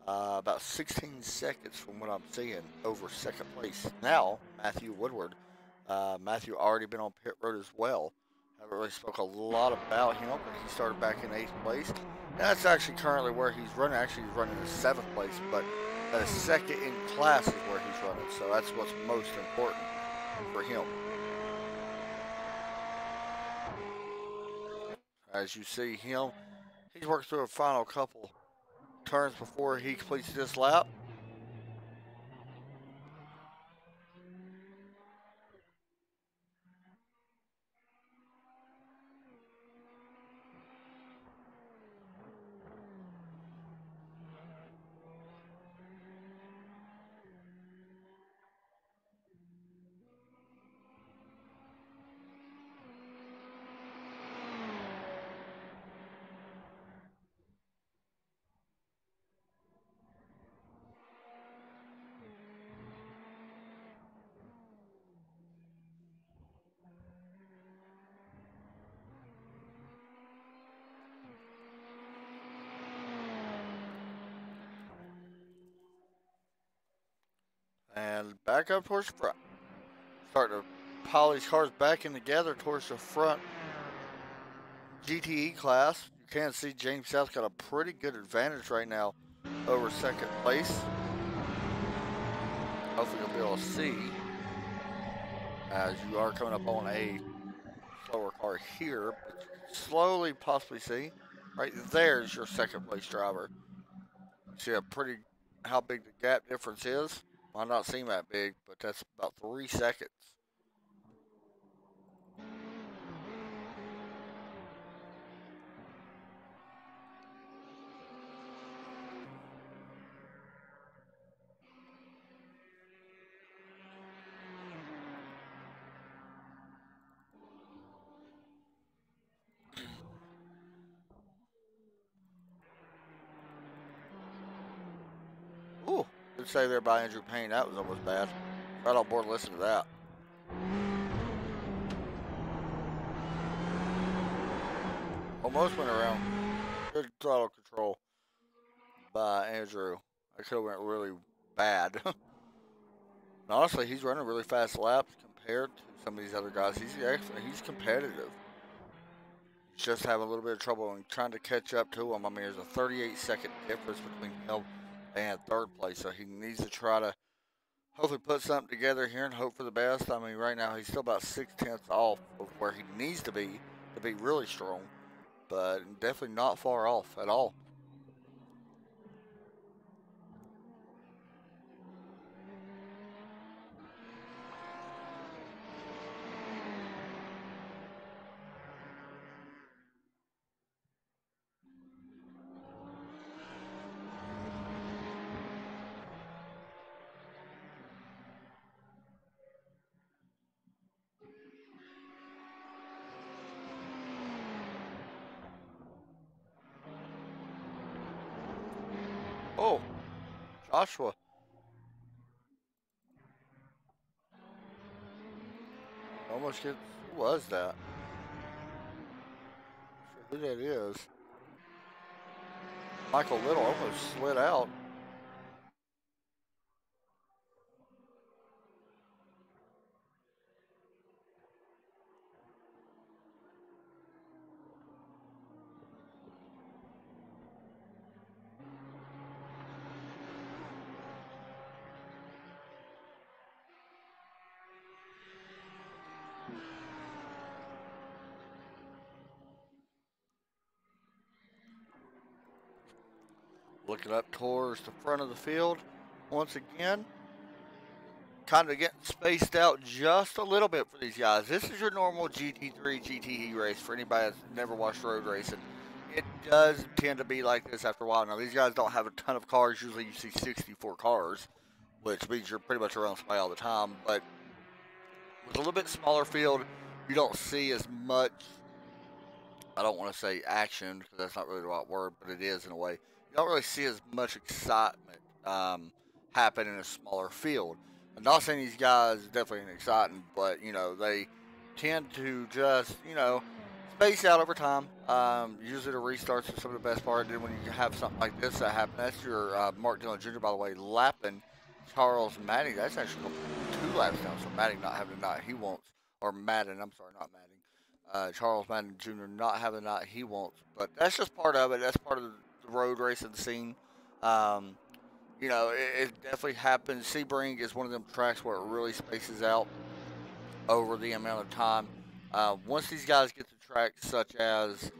Speaker 1: About 16 seconds from what I'm seeing over second place. Now, Matthew Woodward. Matthew already been on pit road as well. Haven't really spoke a lot about him, but he started back in 8th place. And that's actually currently where he's running. Actually, he's running in 7th place, but second in class is where he's running. So that's what's most important for him. As you see him, he's worked through a final couple turns before he completes this lap. And back up towards the front. Starting to pile these cars back in together towards the front GTE class. You can see James South got a pretty good advantage right now over second place. Hopefully you'll be able to see as you are coming up on a slower car here, but you can slowly possibly see right there's your second place driver. See a pretty how big the gap difference is. Might not seem that big, but that's about 3 seconds. Ooh, good save there by Andrew Payne. That was almost bad. Right on board, listen to that. Almost went around. Good throttle control by Andrew. That could have went really bad. Honestly, he's running really fast laps compared to some of these other guys. He's competitive. He's just having a little bit of trouble in trying to catch up to him. I mean, there's a 38-second difference between him and third place, so he needs to try to hopefully put something together here and hope for the best. I mean, right now he's still about 6 tenths off of where he needs to be really strong, but definitely not far off at all. Oh, Joshua. Almost gets. Who was that? Not sure who that is. Michael Little almost slid out. Looking up towards the front of the field once again. Kind of getting spaced out just a little bit for these guys. This is your normal GT3 GTE race for anybody that's never watched road racing. It does tend to be like this after a while. Now, these guys don't have a ton of cars. Usually you see 64 cars, which means you're pretty much around somebody all the time. But with a little bit smaller field, you don't see as much. I don't want to say action because that's not really the right word, but it is in a way. You don't really see as much excitement happen in a smaller field. I'm not saying these guys definitely ain't exciting, but they tend to just space out over time. Usually the restarts are some of the best part. Then when you have something like this that happen, that's your Mark Dillon Jr. by the way lapping Charles Madden. That's actually going 2 laps down. So Madden not having the night he wants, or Madden. I'm sorry, not Madden. Charles Madden Jr. not having the night he wants. But that's just part of it. That's part of the road racing scene. Um, it definitely happens. Sebring is one of them tracks where it really spaces out over the amount of time. Once these guys get to tracks such as,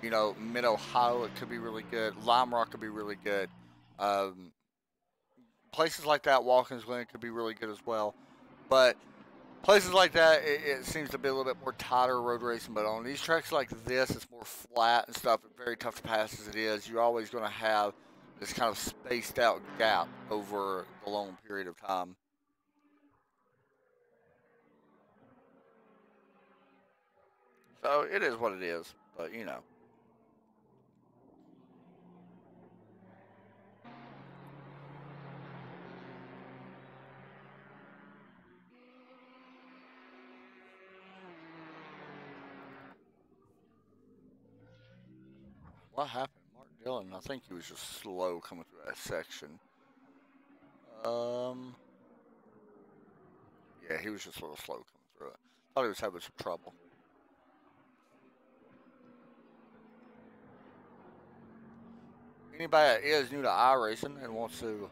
Speaker 1: Mid Ohio, it could be really good. Lime Rock could be really good. Um, Places like that, Watkins Glen could be really good as well. But places like that, it seems to be a little bit more tighter road racing, but on these tracks like this, it's more flat and stuff. It's very tough to pass as it is. You're always going to have this kind of spaced out gap over a long period of time. So it is what it is, but what happened? Mark Dillon, I think he was just slow coming through that section. Um, he was just a little slow coming through it. Thought he was having some trouble. Anybody that is new to iRacing and wants to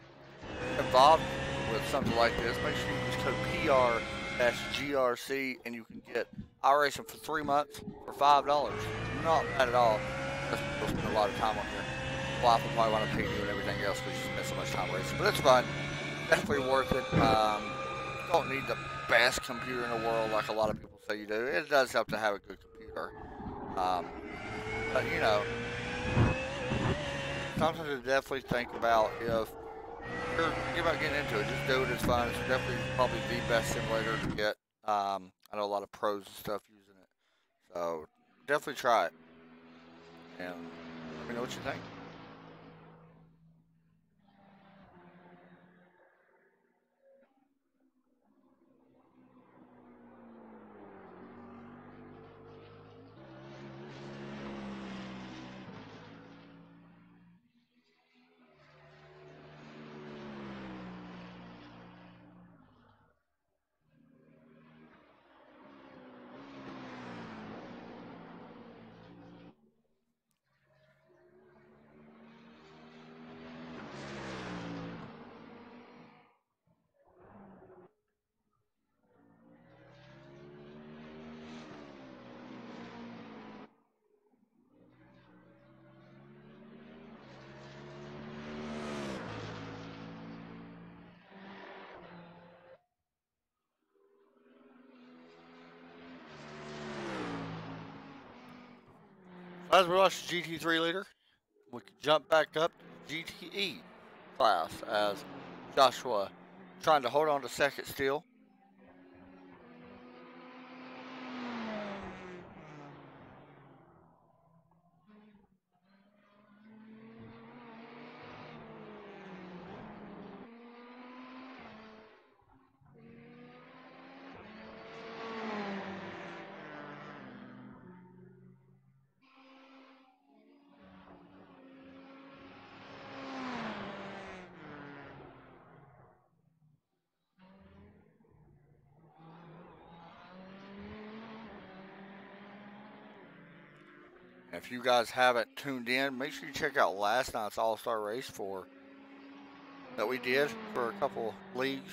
Speaker 1: get involved with something like this, make sure you use code PR-GRC and you can get iRacing for 3 months for $5. Not bad at all. We'll spend a lot of time on here. Wife will probably want to pay you and everything else because you spend so much time racing. But it's fun. Definitely worth it. Don't need the best computer in the world like a lot of people say you do. It does help to have a good computer. But you know, something to definitely think about if you're thinking about getting into it. Just do it. It's fun. It's definitely probably the best simulator to get. I know a lot of pros and stuff using it. So definitely try it. And let me know what you think. As we watch the GT3 leader, we can jump back up to the GTE class as Joshua trying to hold on to second still. If you guys haven't tuned in, make sure you check out last night's All-Star race that we did for a couple leagues.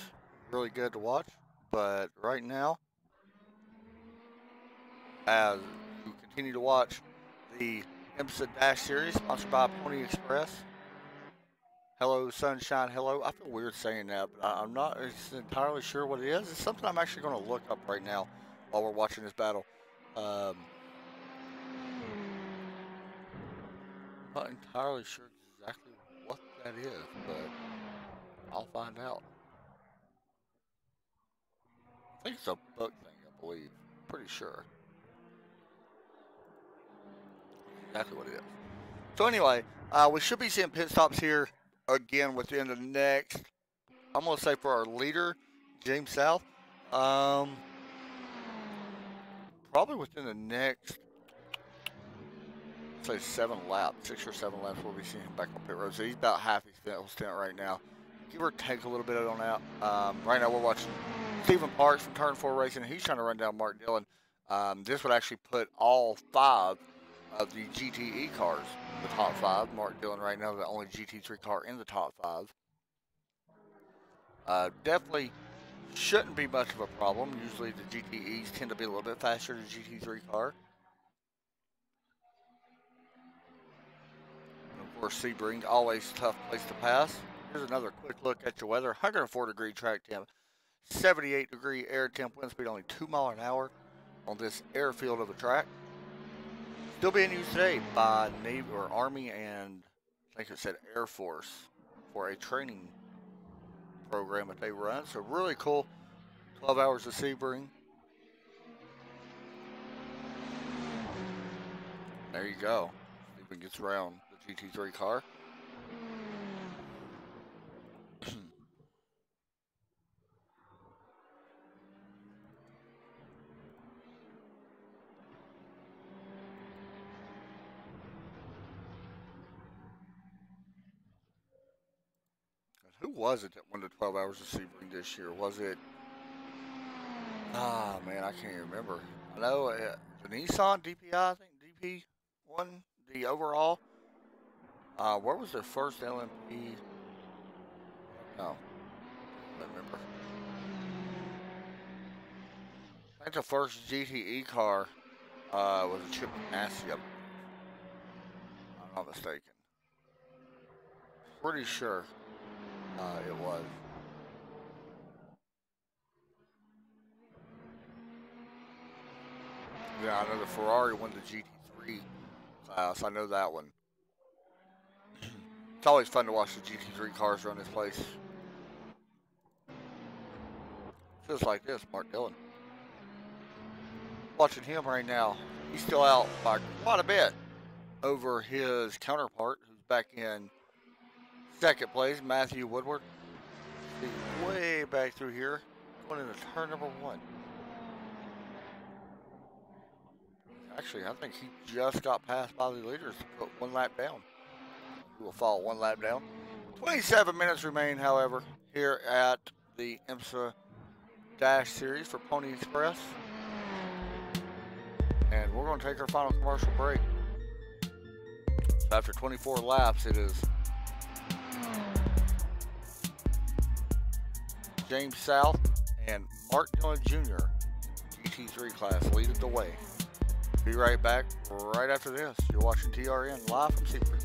Speaker 1: Really good to watch. But right now, as you continue to watch the IMSA Dash Series sponsored by Pony Express. Hello, Sunshine. Hello. I feel weird saying that, but I'm not entirely sure what it is. It's something I'm actually going to look up right now while we're watching this battle. Not entirely sure exactly what that is, but I'll find out. I think it's a book thing, I believe. Pretty sure. Exactly what it is. So anyway, we should be seeing pit stops here again within the next, I'm going to say for our leader, James South, probably within the next, say 7 laps, 6 or 7 laps, we'll be seeing him back on pit road. So he's about half his stint right now. Give or take a little bit on that. Right now we're watching Stephen Parks from Turn 4 Racing. He's trying to run down Mark Dillon. This would actually put all 5 of the GTE cars in the top 5. Mark Dillon right now is the only GT3 car in the top 5. Definitely shouldn't be much of a problem. Usually the GTEs tend to be a little bit faster than the GT3 car. And of course, Sebring, always a tough place to pass. Here's another quick look at your weather. 104-degree track temp, 78-degree air temp, wind speed only 2 miles an hour on this airfield of a track. Still being used today by Navy or Army and I think it said Air Force for a training program that they run. So really cool. 12 hours of Sebring. There you go. Stephen gets around the GT3 car. Who was it that won the 12 hours of Sebring this year? Was it Ah, man, I can't even remember. I know the Nissan DPI, I think DP won the overall. Where was their first LMP? No, I don't remember. I think the first GTE car was a Chip Ganassi, if I'm not mistaken. Pretty sure it was. Yeah, I know the Ferrari won the GT3 class. I know that one. It's always fun to watch the GT3 cars run this place. Just like this, Mark Dillon. Watching him right now. He's still out by quite a bit over his counterpart, who's back in second place, Matthew Woodward. He's way back through here, going into turn number 1. Actually, I think he just got passed by the leaders to put 1 lap down. He will fall 1 lap down. 27 minutes remain, however, here at the IMSA Dash Series for Pony Express. And we're going to take our final commercial break. So after 24 laps, it is James South and Mark Dillon Jr. GT3 class leading the way. Be right back right after this. You're watching TRN live from Sebring.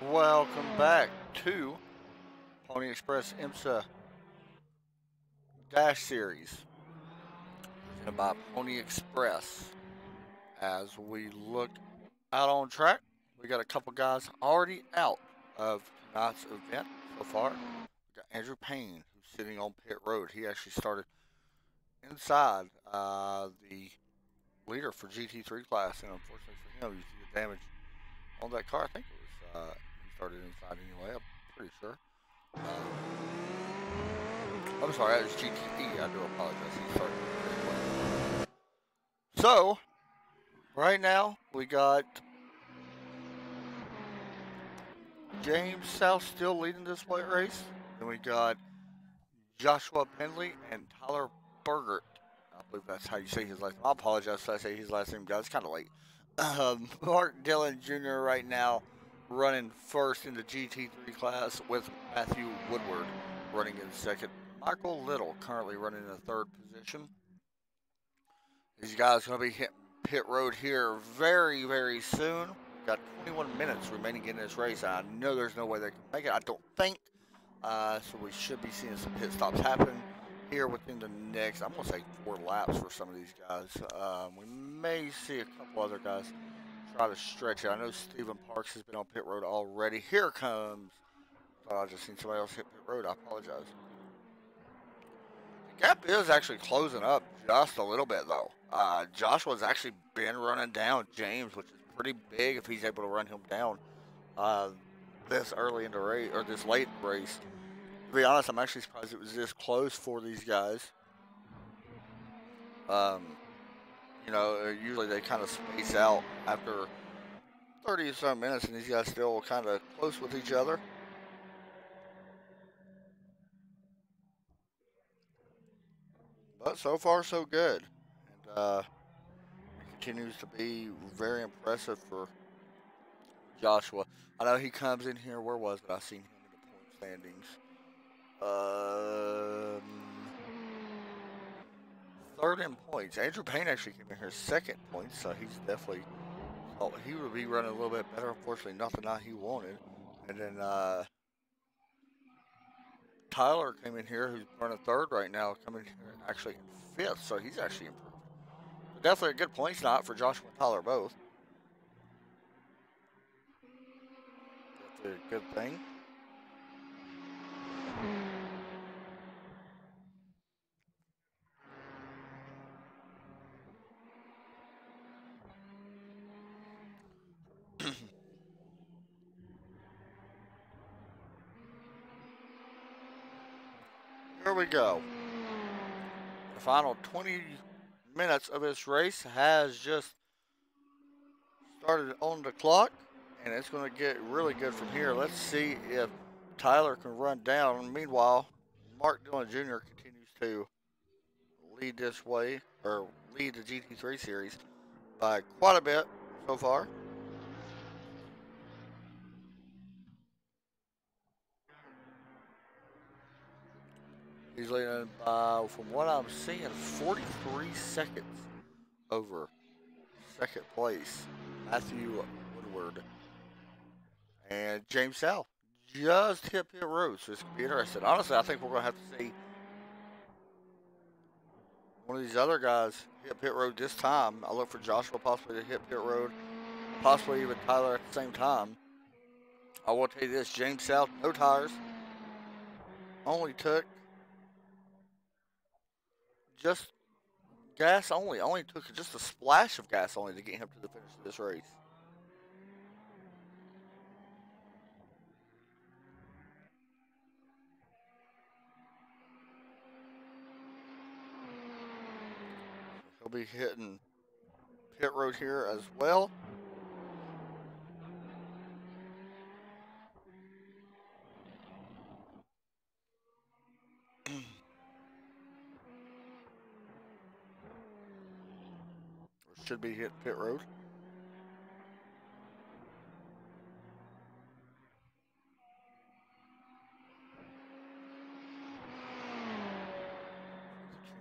Speaker 1: Welcome back to Pony Express IMSA Dash Series presented by Pony Express. As we look out on track, we got a couple guys already out of tonight's event so far. We got Andrew Payne, who's sitting on pit road. He actually started inside the leader for GT3 class, and unfortunately for him, you see the damage on that car. I think it was he started inside anyway. I'm pretty sure. I'm sorry, that was GTE. I do apologize. He started anyway. So right now we got James South still leading this white race. Then we got Joshua Penley and Tyler Bergert. I believe that's how you say his last name. I apologize if I say his last name, guys. It's kind of late. Mark Dillon Jr. right now running first in the GT3 class with Matthew Woodward running in second. Michael Little currently running in the third position. These guys are going to be hitting pit road here very, very soon. We've got 21 minutes remaining in this race. I know there's no way they can make it, I don't think. So we should be seeing some pit stops happen here within the next, I'm going to say 4 laps for some of these guys. We may see a couple other guys try to stretch it. I know Stephen Parks has been on pit road already. Here comes, I just seen somebody else hit pit road. I apologize. The gap is actually closing up just a little bit, though. Joshua's actually been running down James, which is pretty big if he's able to run him down this early in the race, or this late in the race. To be honest, I'm actually surprised it was this close for these guys. Usually they kind of space out after 30 or some minutes, and these guys still kind of close with each other. But so far, so good. And it continues to be very impressive for Joshua. I know he comes in here. Where was it? I seen him in the point standings. Third in points. Andrew Payne actually came in here second points, so he's definitely. Oh, he would be running a little bit better. Unfortunately, nothing that he wanted. And then Tyler came in here, who's running third right now, coming here actually in fifth, so he's actually improved. But definitely a good points night for Joshua and Tyler both. That's a good thing. Here we go. The final 20 minutes of this race has just started on the clock, and it's going to get really good from here. Let's see if Tyler can run down. Meanwhile, Mark Dillon Jr. continues to lead this way, or lead the GT3 series by quite a bit so far. He's leading by, from what I'm seeing, 43 seconds over second place, Matthew Woodward. And James South just hit pit road, so it's going to be interesting. Honestly, I think we're going to have to see one of these other guys hit pit road this time. I look for Joshua possibly to hit pit road, possibly even Tyler at the same time. I will tell you this, James South, no tires, only took just gas only took just a splash of gas only to get him to the finish of this race. He'll be hitting pit road here as well. Should be hitting pit road.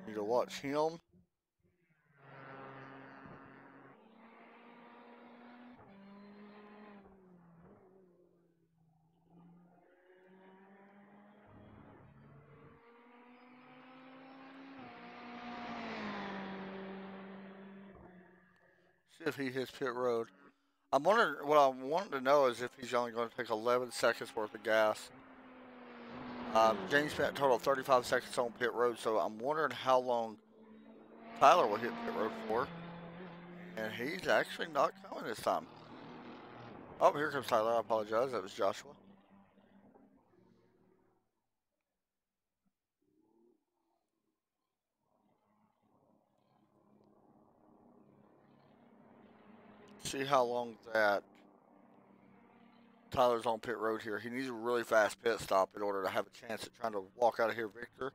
Speaker 1: Continue to watch him. See if he hits pit road. I'm wondering, what I'm wanting to know is if he's only going to take 11 seconds worth of gas. James spent a total of 35 seconds on pit road, so I'm wondering how long Tyler will hit pit road for. And he's actually not coming this time. Oh, here comes Tyler. I apologize. That was Joshua. See how long that Tyler's on pit road here. He needs a really fast pit stop in order to have a chance at trying to walk out of here victor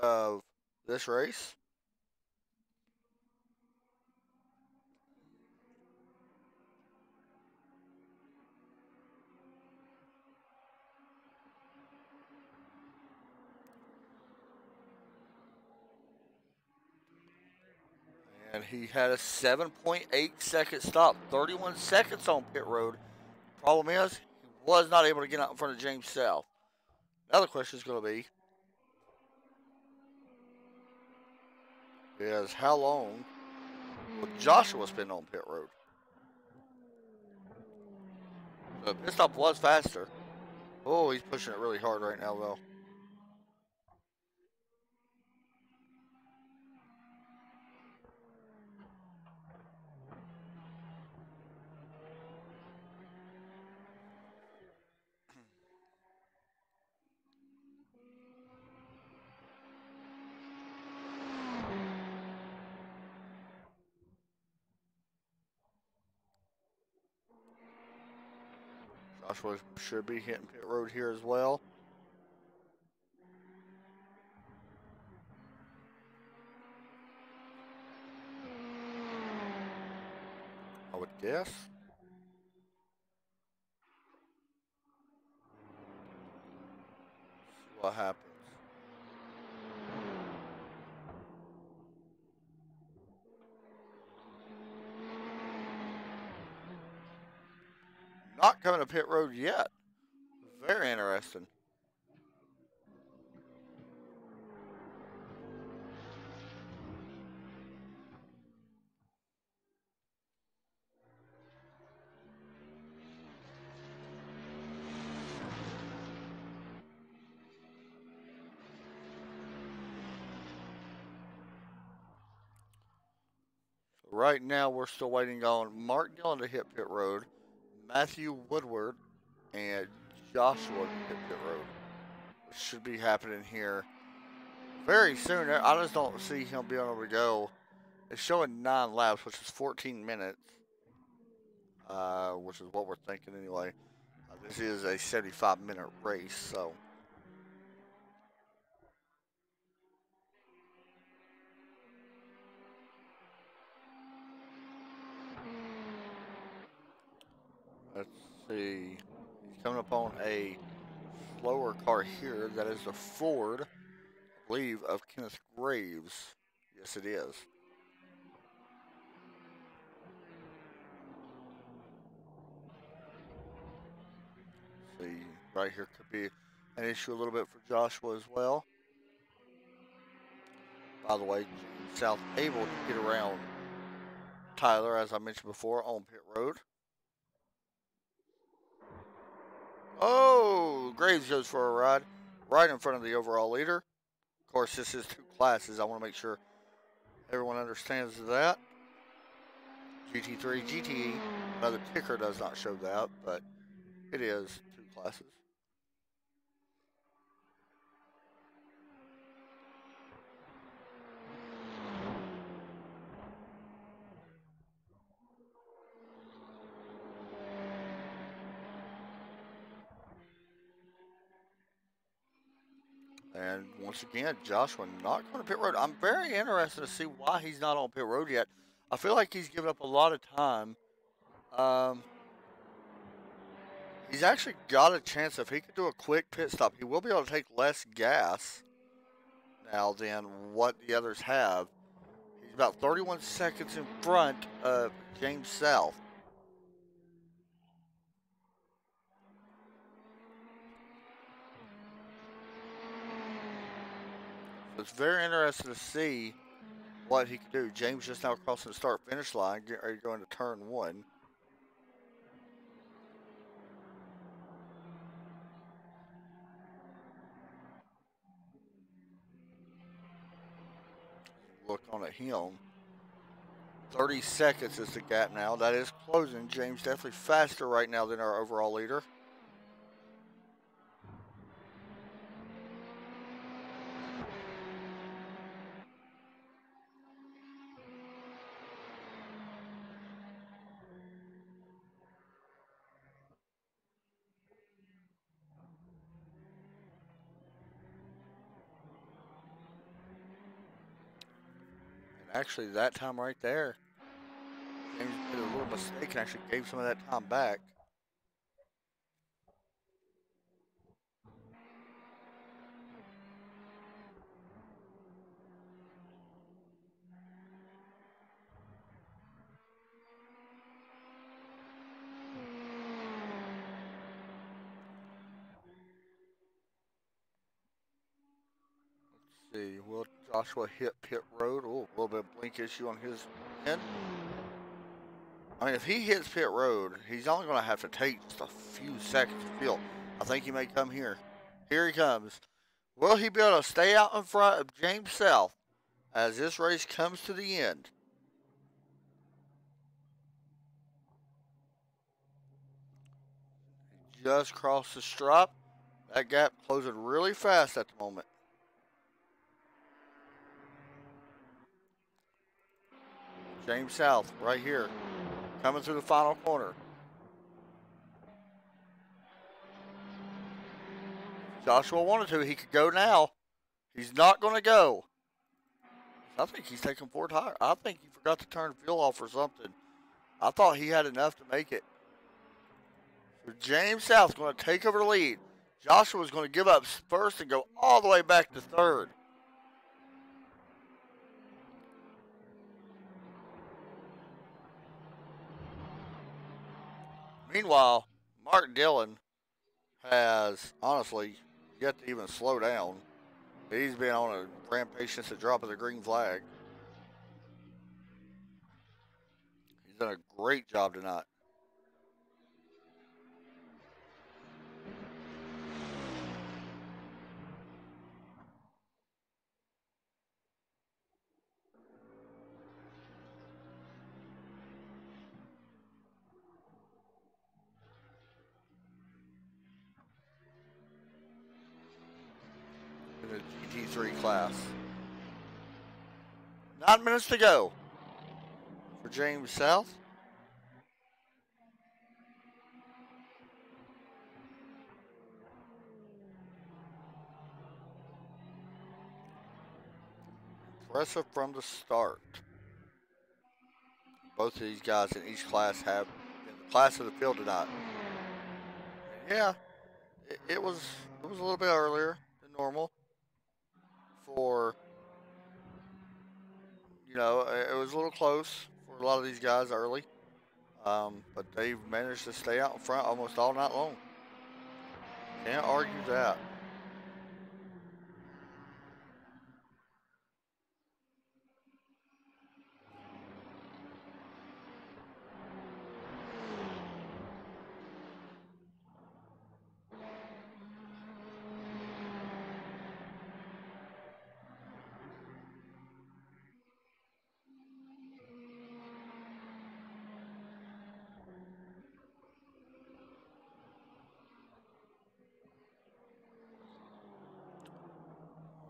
Speaker 1: of this race. And he had a 7.8 second stop, 31 seconds on pit road. Problem is, he was not able to get out in front of James South. Now the question is going to be, is how long will Joshua spend on pit road? The pit stop was faster. Oh, he's pushing it really hard right now, though. Joshua should be hitting pit road here as well. I would guess. See what happens. Not coming to pit road yet. Very interesting. Right now, we're still waiting on Mark Dillon to hit pit road, Matthew Woodward, and Joshua to hit pit road. Which should be happening here very soon. I just don't see him being able to go. It's showing 9 laps, which is 14 minutes, which is what we're thinking anyway. This is a 75-minute race, so. Let's see. He's coming up on a slower car here. That is the Ford, I believe, of Kenneth Graves. Yes, it is. See, right here could be an issue a little bit for Joshua as well. By the way, James South able to get around Tyler, as I mentioned before, on pit road. Oh, Graves goes for a ride right in front of the overall leader. Of course, this is 2 classes. I want to make sure everyone understands that. GT3, GTE, another ticker does not show that, but it is 2 classes. And once again, Joshua not going to pit road. I'm very interested to see why he's not on pit road yet. I feel like he's given up a lot of time. Um, he's actually got a chance. If he could do a quick pit stop, he will be able to take less gas now than what the others have. He's about 31 seconds in front of James South. So it's very interesting to see what he could do. James just now crossing the start finish line, getting ready to go into turn one. Look on at him. 30 seconds is the gap now. That is closing. James definitely faster right now than our overall leader. And actually, that time right there, James made a little mistake and actually gave some of that time back. See, will Joshua hit pit road? Oh, a little bit of blink issue on his end. I mean, if he hits pit road, he's only going to have to take just a few seconds to fill. I think he may come here. Here he comes. Will he be able to stay out in front of James South as this race comes to the end? He just crossed the stripe. That gap closing really fast at the moment. James South right here, coming through the final corner. Joshua wanted to, he could go now. He's not going to go. I think he's taking four tires. I think he forgot to turn fuel off or something. I thought he had enough to make it. So James South's going to take over the lead. Joshua's going to give up first and go all the way back to third. Meanwhile, Mark Dillon has honestly yet to even slow down. He's been on a rampage since the drop of the green flag. He's done a great job tonight. In the GT3 class. 9 minutes to go for James South. Impressive from the start. Both of these guys in each class have been the class of the field tonight. Yeah, it was a little bit earlier than normal for it was a little close for a lot of these guys early, but they've managed to stay out in front almost all night long. Can't argue that.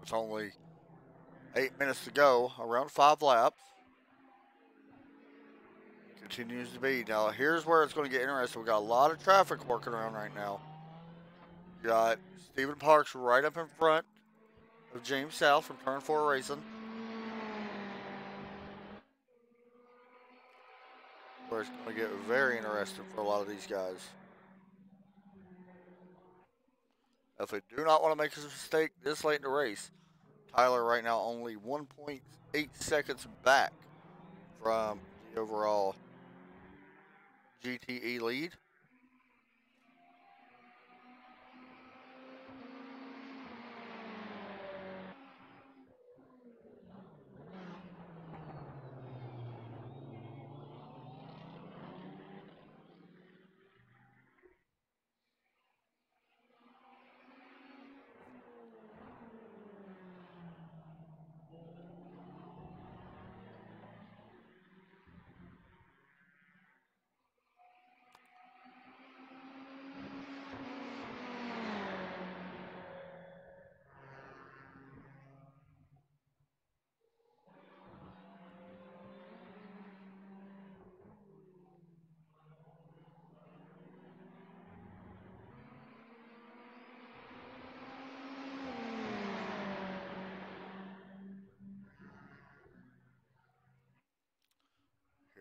Speaker 1: It's only 8 minutes to go, around 5 laps. Continues to be. Now, here's where it's going to get interesting. We got a lot of traffic working around right now. We got Stephen Parks right up in front of James South from Turn 4 Racing. Where it's going to get very interesting for a lot of these guys. If they do not want to make a mistake this late in the race, Tyler right now only 1.8 seconds back from the overall GTE lead.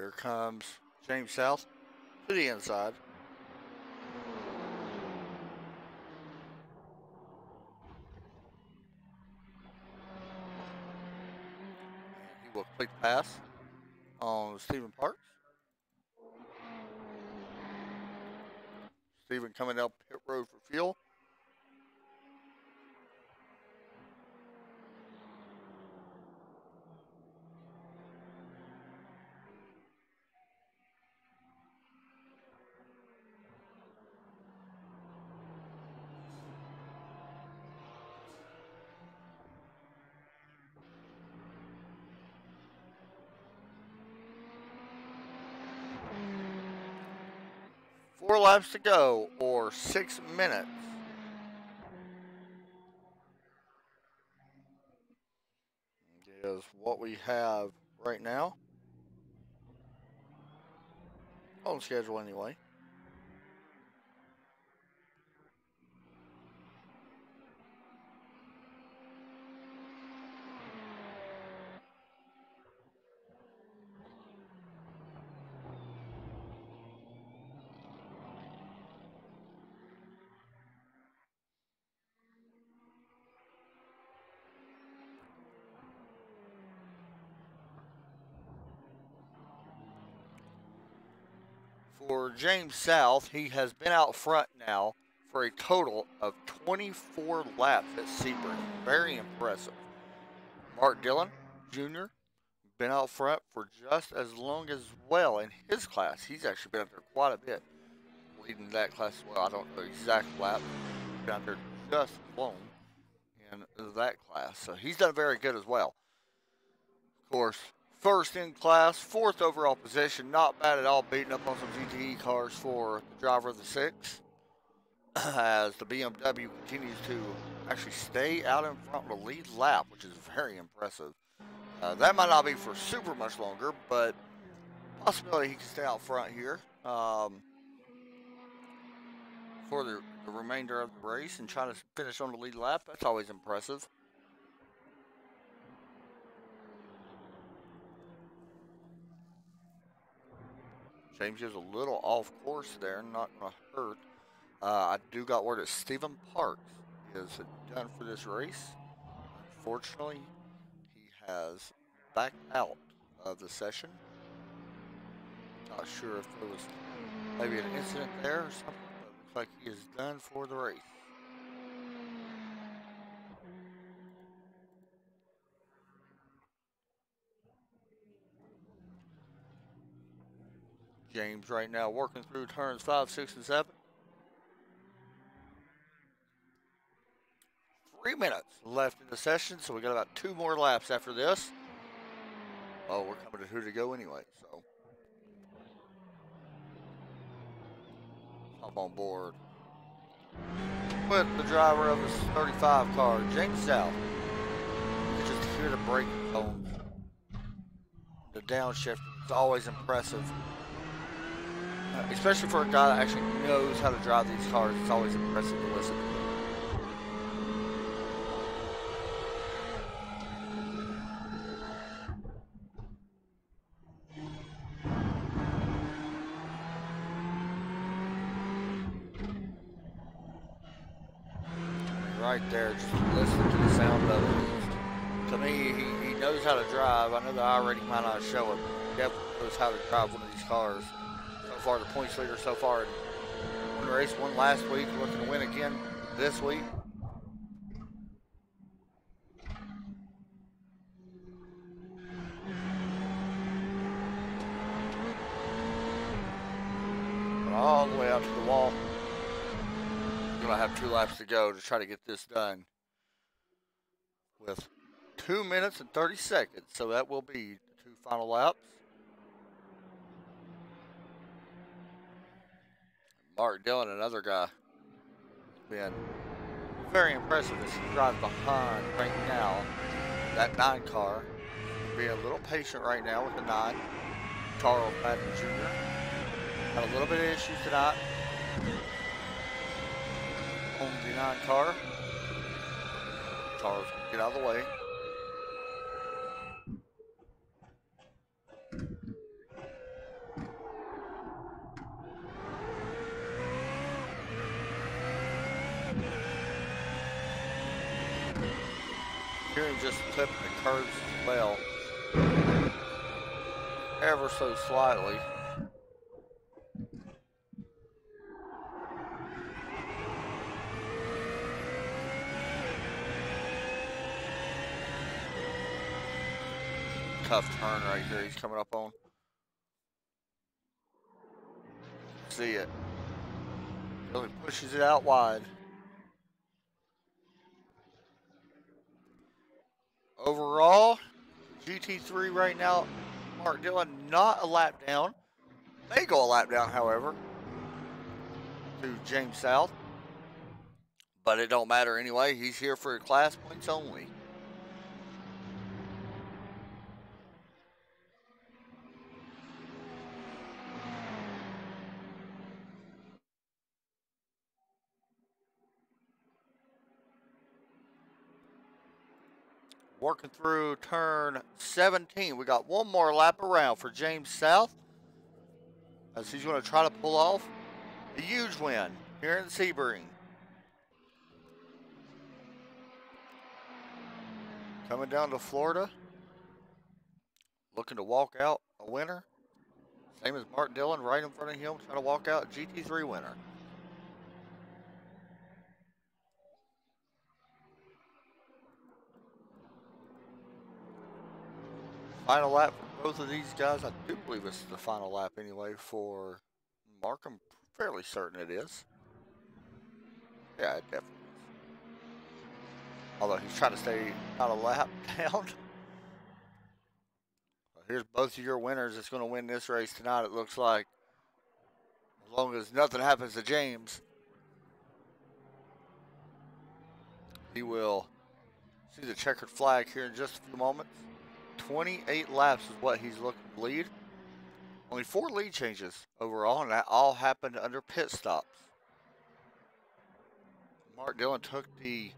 Speaker 1: Here comes James South to the inside. And he will complete the pass on Stephen Parks. Stephen coming up pit road for fuel. Four laps to go, or 6 minutes. Is what we have right now. On schedule anyway. For James South, he has been out front now for a total of 24 laps at Sebring. Very impressive. Mark Dillon, Jr., been out front for just as long as well in his class. He's actually been out there quite a bit, leading that class as well. I don't know the exact lap. He's been out there just as long in that class. So he's done very good as well. Of course, first in class, fourth overall position. Not bad at all, beating up on some GTE cars for the driver of the six. As the BMW continues to actually stay out in front of the lead lap, which is very impressive. That might not be for super much longer, but possibility he can stay out front here for the remainder of the race and try to finish on the lead lap. That's always impressive. James is a little off course there, not going to hurt. I do got word that Stephen Parks is done for this race. Unfortunately, he has backed out of the session. Not sure if there was maybe an incident there or something, but it looks like he is done for the race. James right now working through turns 5, 6, and 7. 3 minutes left in the session, so we got about 2 more laps after this. Oh, we're coming to who to go anyway, so hop on board with the driver of this 35 car, James South. You can just hear the braking cones. The downshift is always impressive. Especially for a guy that actually knows how to drive these cars, it's always impressive to listen to. Right there, just listening to the sound of it. To me, he knows how to drive. I know the I rating might not show it, but he definitely knows how to drive one of these cars. So far, the points leader so far in one race, one last week, looking to win again this week. But all the way out to the wall. We're going to have 2 laps to go to try to get this done with 2 minutes and 30 seconds. So that will be the 2 final laps. Mark Dillon, another guy, been very impressive as he drives behind right now. That 9 car, being a little patient right now with the 9. Charles Madden Jr. Had a little bit of issues tonight on the 9 car. Charles, get out of the way. Here him just clipping the curves as well. Ever so slightly. Tough turn right here he's coming up on. See it. Really pushes it out wide. Overall, GT3 right now, Mark Dillon not a lap down. May go a lap down, however, to James South. But it don't matter anyway. He's here for class points only. Working through turn 17. We got one more lap around for James South, as he's going to try to pull off a huge win here in Sebring. Coming down to Florida, looking to walk out a winner. Same as Mark Dillon right in front of him, trying to walk out a GT3 winner. Final lap for both of these guys. I do believe it's the final lap anyway for Mark. I'm fairly certain it is. Yeah, it definitely is. Although he's trying to stay not a lap down. Here's both of your winners that's going to win this race tonight, it looks like. As long as nothing happens to James, he will see the checkered flag here in just a few moments. 28 laps is what he's looking to lead. Only 4 lead changes overall, and that all happened under pit stops. Mark Dillon took the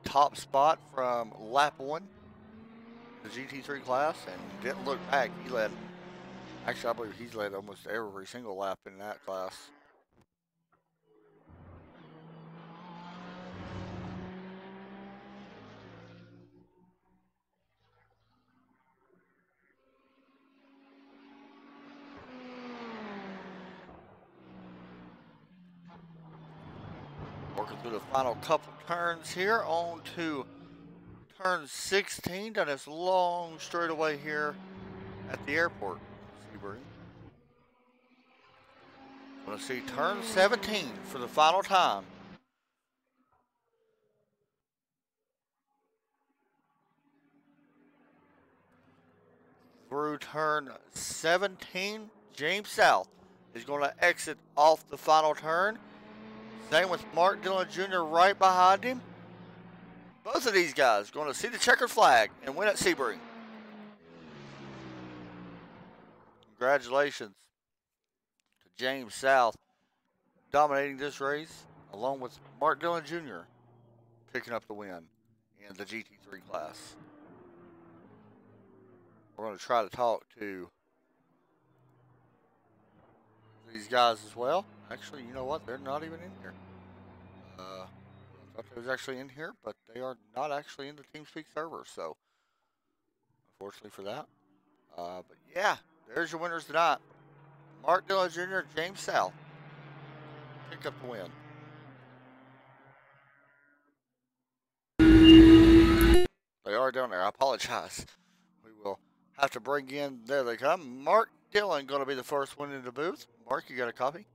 Speaker 1: top spot from lap 1, the GT3 class, and didn't look back. He led, actually I believe he's led almost every single lap in that class. Working through the final couple turns here, on to turn 16 down this long straightaway here at the airport. Sebring. We're going to see turn 17 for the final time. Through turn 17, James South is going to exit off the final turn. Same with Mark Dillon Jr. right behind him. Both of these guys going to see the checkered flag and win at Sebring. Congratulations to James South dominating this race, along with Mark Dillon Jr. picking up the win in the GT3 class. We're going to try to talk to these guys as well. Actually, you know what? They're not even in here. I thought they was actually in here, but they are not actually in the TeamSpeak server. So, unfortunately for that. But yeah, there's your winners tonight. Mark Dillon Jr., James South. Pick up the win. They are down there. I apologize. We will have to bring in, there they come. Mark Dillon going to be the first one in the booth. Mark, you got a copy?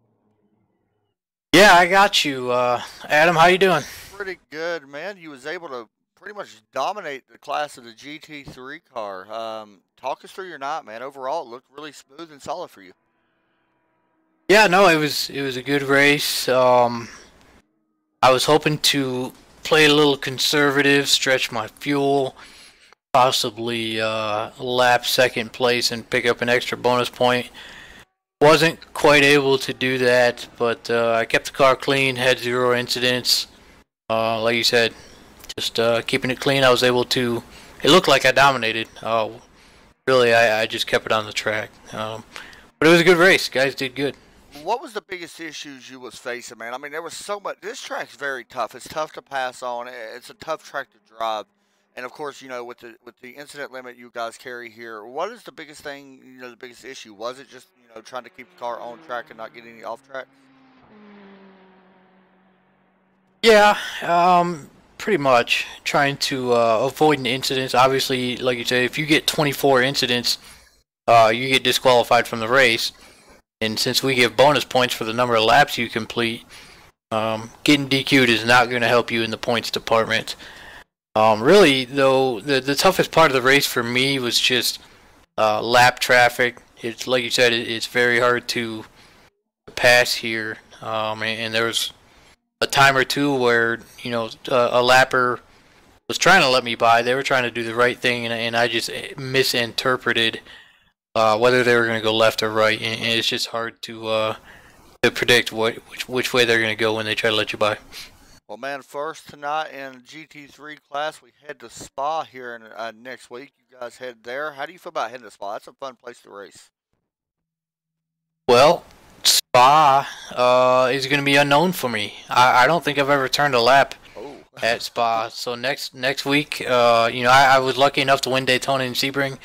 Speaker 2: Yeah, I got you. Adam, how you doing?
Speaker 1: Pretty good, man. You was able to pretty much dominate the class of the GT3 car. Talk us through your night, man. Overall, it looked really smooth and solid for you.
Speaker 2: Yeah, no, it was a good race. I was hoping to play a little conservative, stretch my fuel, possibly lap second place and pick up an extra bonus point. Wasn't quite able to do that, but I kept the car clean, had 0 incidents. Like you said, just keeping it clean. I was able to. It looked like I dominated. Really, I just kept it on the track. But it was a good race. Guys did good.
Speaker 1: What was the biggest issues you was facing, man? I mean, there was so much. This track's very tough. It's tough to pass on. It's a tough track to drive. And of course, with the incident limit you guys carry here, what is the biggest thing? The biggest issue was it just trying to keep the car on track and not get any off track?
Speaker 2: Yeah, pretty much trying to avoid an incident. Obviously, like you said, if you get 24 incidents, you get disqualified from the race. And since we give bonus points for the number of laps you complete, getting DQ'd is not going to help you in the points department. Really, though, the toughest part of the race for me was just lap traffic. It's like you said, it's very hard to pass here, and there was a time or two where a lapper was trying to let me by. They were trying to do the right thing, and I just misinterpreted whether they were going to go left or right, and it's just hard to predict which way they're going to go when they try to let you by.
Speaker 1: Well, man, first tonight in GT3 class, we head to Spa here in, next week. You guys head there. How do you feel about heading to Spa? That's a fun place to race.
Speaker 2: Well, Spa is going to be unknown for me. I don't think I've ever turned a lap at Spa. So next week, I was lucky enough to win Daytona and Sebring.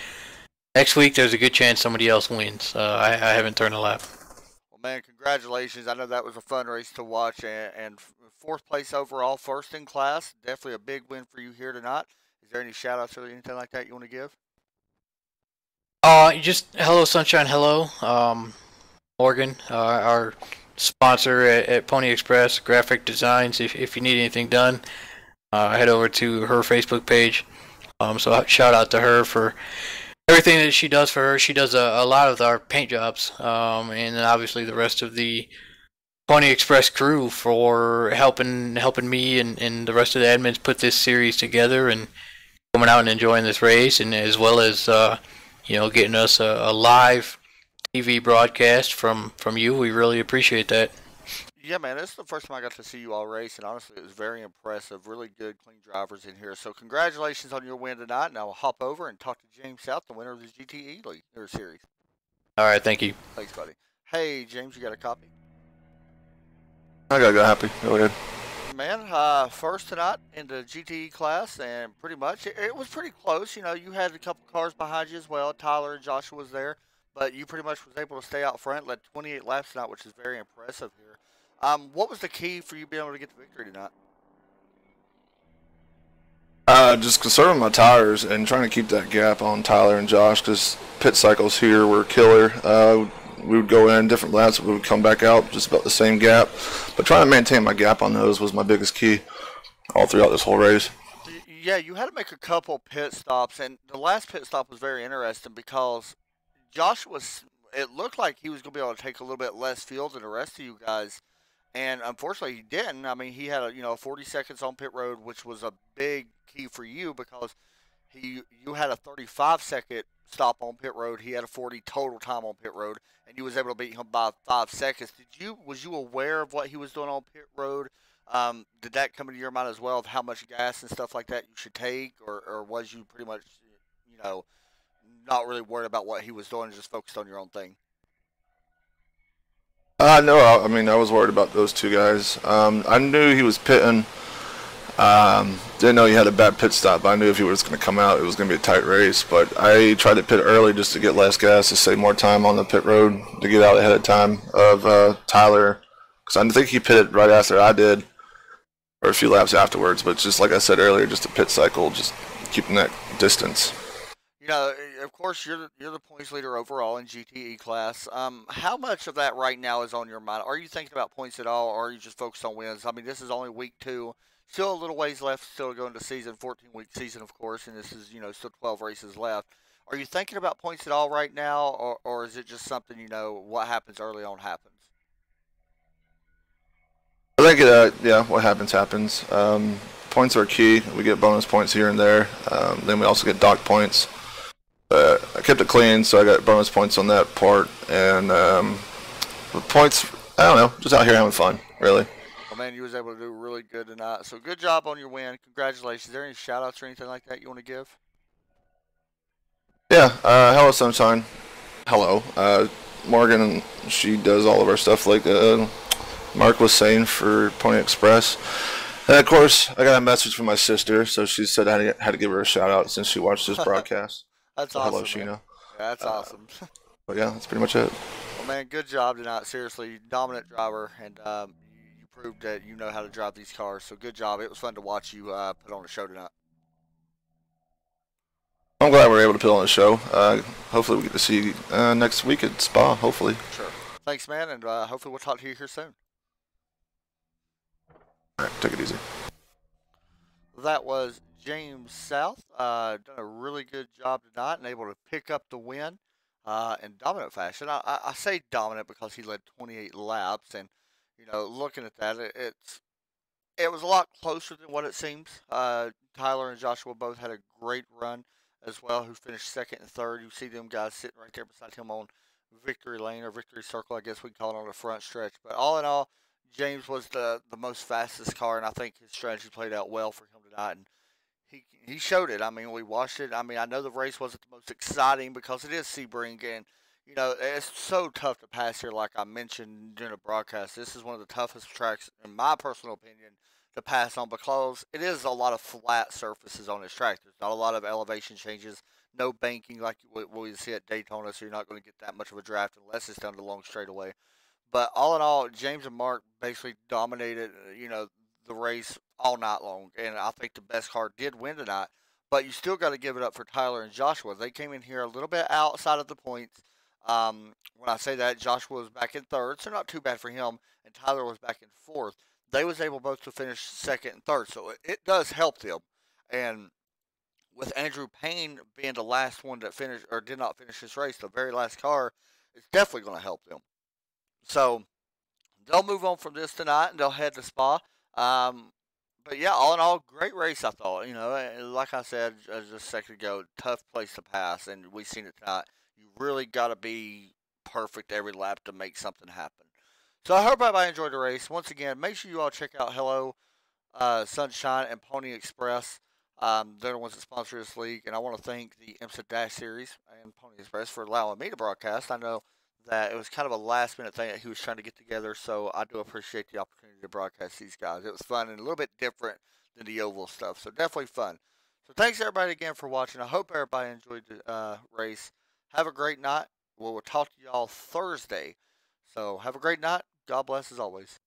Speaker 2: Next week, there's a good chance somebody else wins. I haven't turned a lap.
Speaker 1: Well, man, congratulations. I know that was a fun race to watch, and fourth place overall, first in class. Definitely a big win for you here tonight. Is there any shout-outs or anything like that you want to give?
Speaker 2: Just hello, Sunshine, hello. Morgan, our sponsor at Pony Express Graphic Designs. If you need anything done, head over to her Facebook page. So shout out to her for everything that she does for her. She does a lot of our paint jobs, and then obviously the rest of the Pony Express crew for helping me and the rest of the admins put this series together and coming out and enjoying this race, and as well as getting us a live TV broadcast from you. We really appreciate that.
Speaker 1: Yeah, man, this is the first time I got to see you all race, and honestly, it was very impressive. Really good, clean drivers in here. So congratulations on your win tonight, and I'll hop over and talk to James South, the winner of the GTE League or series.
Speaker 2: All right, thank you.
Speaker 1: Thanks, buddy. Hey, James, you got a copy?
Speaker 3: I gotta go happy. Go ahead.
Speaker 1: Man, first tonight in the GTE class, and pretty much it was pretty close. You had a couple cars behind you as well. Tyler and Joshua was there, but you pretty much was able to stay out front, led 28 laps tonight, which is very impressive here. What was the key for you being able to get the victory tonight?
Speaker 3: Just conserving my tires and trying to keep that gap on Tyler and Josh, because pit cycles here were killer. We would go in different laps, we would come back out just about the same gap. But trying to maintain my gap on those was my biggest key all throughout this whole race.
Speaker 1: Yeah, you had to make a couple pit stops, and the last pit stop was very interesting because Josh it looked like he was going to be able to take a little bit less fuel than the rest of you guys. And unfortunately, he didn't. I mean, he had 40 seconds on pit road, which was a big key for you because you had a 35-second stop on pit road. He had a 40 total time on pit road, and you was able to beat him by 5 seconds. Was you aware of what he was doing on pit road? Did that come into your mind as well of how much gas and stuff like that you should take, or was you pretty much not really worried about what he was doing, just focused on your own thing?
Speaker 3: No, I mean, I was worried about those two guys. I knew he was pitting. Didn't know he had a bad pit stop, but I knew if he was going to come out, it was going to be a tight race. But I tried to pit early just to get less gas, to save more time on the pit road, to get out ahead of time of Tyler. Because I think he pitted right after I did, or a few laps afterwards. But just like I said earlier, just a pit cycle, just keeping that distance.
Speaker 1: Of course, you're the points leader overall in GTE class. How much of that right now is on your mind? Are you thinking about points at all, or are you just focused on wins? I mean, this is only week 2. Still a little ways left, still going to season, 14-week season, of course, and this is, still 12 races left. Are you thinking about points at all right now, or is it just something, what happens early on happens?
Speaker 3: I think, yeah, what happens, happens. Points are key. We get bonus points here and there. Then we also get dock points. I kept it clean, so I got bonus points on that part. And points, I don't know, just out here having fun, really.
Speaker 1: Well, man, you was able to do really good tonight. So good job on your win. Congratulations. Is there any shout-outs or anything like that you want to give?
Speaker 3: Yeah, hello, Sunshine. Hello. Morgan, she does all of our stuff like Mark was saying for Pony Express. And of course, I got a message from my sister, so she said I had to give her a shout out since she watched this broadcast.
Speaker 1: That's
Speaker 3: So hello,
Speaker 1: awesome, man.
Speaker 3: Sheena.
Speaker 1: Yeah, that's awesome.
Speaker 3: But yeah, that's pretty much it.
Speaker 1: Well, man, good job tonight. Seriously, dominant driver, and you proved that you know how to drive these cars. So good job. It was fun to watch you put on the show tonight.
Speaker 3: I'm glad we were able to put on the show. Hopefully, we get to see you next week at Spa. Hopefully.
Speaker 1: Sure. Thanks, man, and hopefully we'll talk to you here soon.
Speaker 3: All right, take it easy.
Speaker 1: That was James South. Done a really good job tonight and able to pick up the win in dominant fashion. I say dominant because he led 28 laps, and looking at that, it was a lot closer than what it seems. Tyler and Joshua both had a great run as well, who finished second and third. You see them guys sitting right there beside him on victory lane or victory circle, I guess we call it, on the front stretch. But all in all, James was the most fastest car, and I think his strategy played out well for him tonight. And he showed it. I mean, we watched it. I mean, I know the race wasn't the most exciting because it is Sebring, and it's so tough to pass here. Like I mentioned during the broadcast, this is one of the toughest tracks, in my personal opinion, to pass on because it is a lot of flat surfaces on this track. There's not a lot of elevation changes, no banking like we see at Daytona, so you're not going to get that much of a draft unless it's down the long straightaway. But all in all, James and Mark basically dominated, the race all night long, and I think the best car did win tonight. But you still got to give it up for Tyler and Joshua. They came in here a little bit outside of the points. When I say that, Joshua was back in third, so not too bad for him, and Tyler was back in fourth. They was able both to finish second and third, so it does help them. And with Andrew Payne being the last one that finished or did not finish this race, the very last car, it's definitely going to help them. So they'll move on from this tonight and they'll head to Spa. But yeah, all in all, great race. I thought. Like I said just a second ago, tough place to pass, and we've seen it tonight. You really got to be perfect every lap to make something happen. So I hope everybody enjoyed the race. Once again, make sure you all check out Hello Sunshine and Pony Express. They're the ones that sponsor this league, and I want to thank the IMSA Dash Series and Pony Express for allowing me to broadcast. I know that it was kind of a last minute thing that he was trying to get together, so I do appreciate the opportunity to broadcast these guys. It was fun and a little bit different than the oval stuff, so definitely fun. So thanks everybody again for watching. I hope everybody enjoyed the race. Have a great night. We'll talk to y'all Thursday. So have a great night. God bless as always.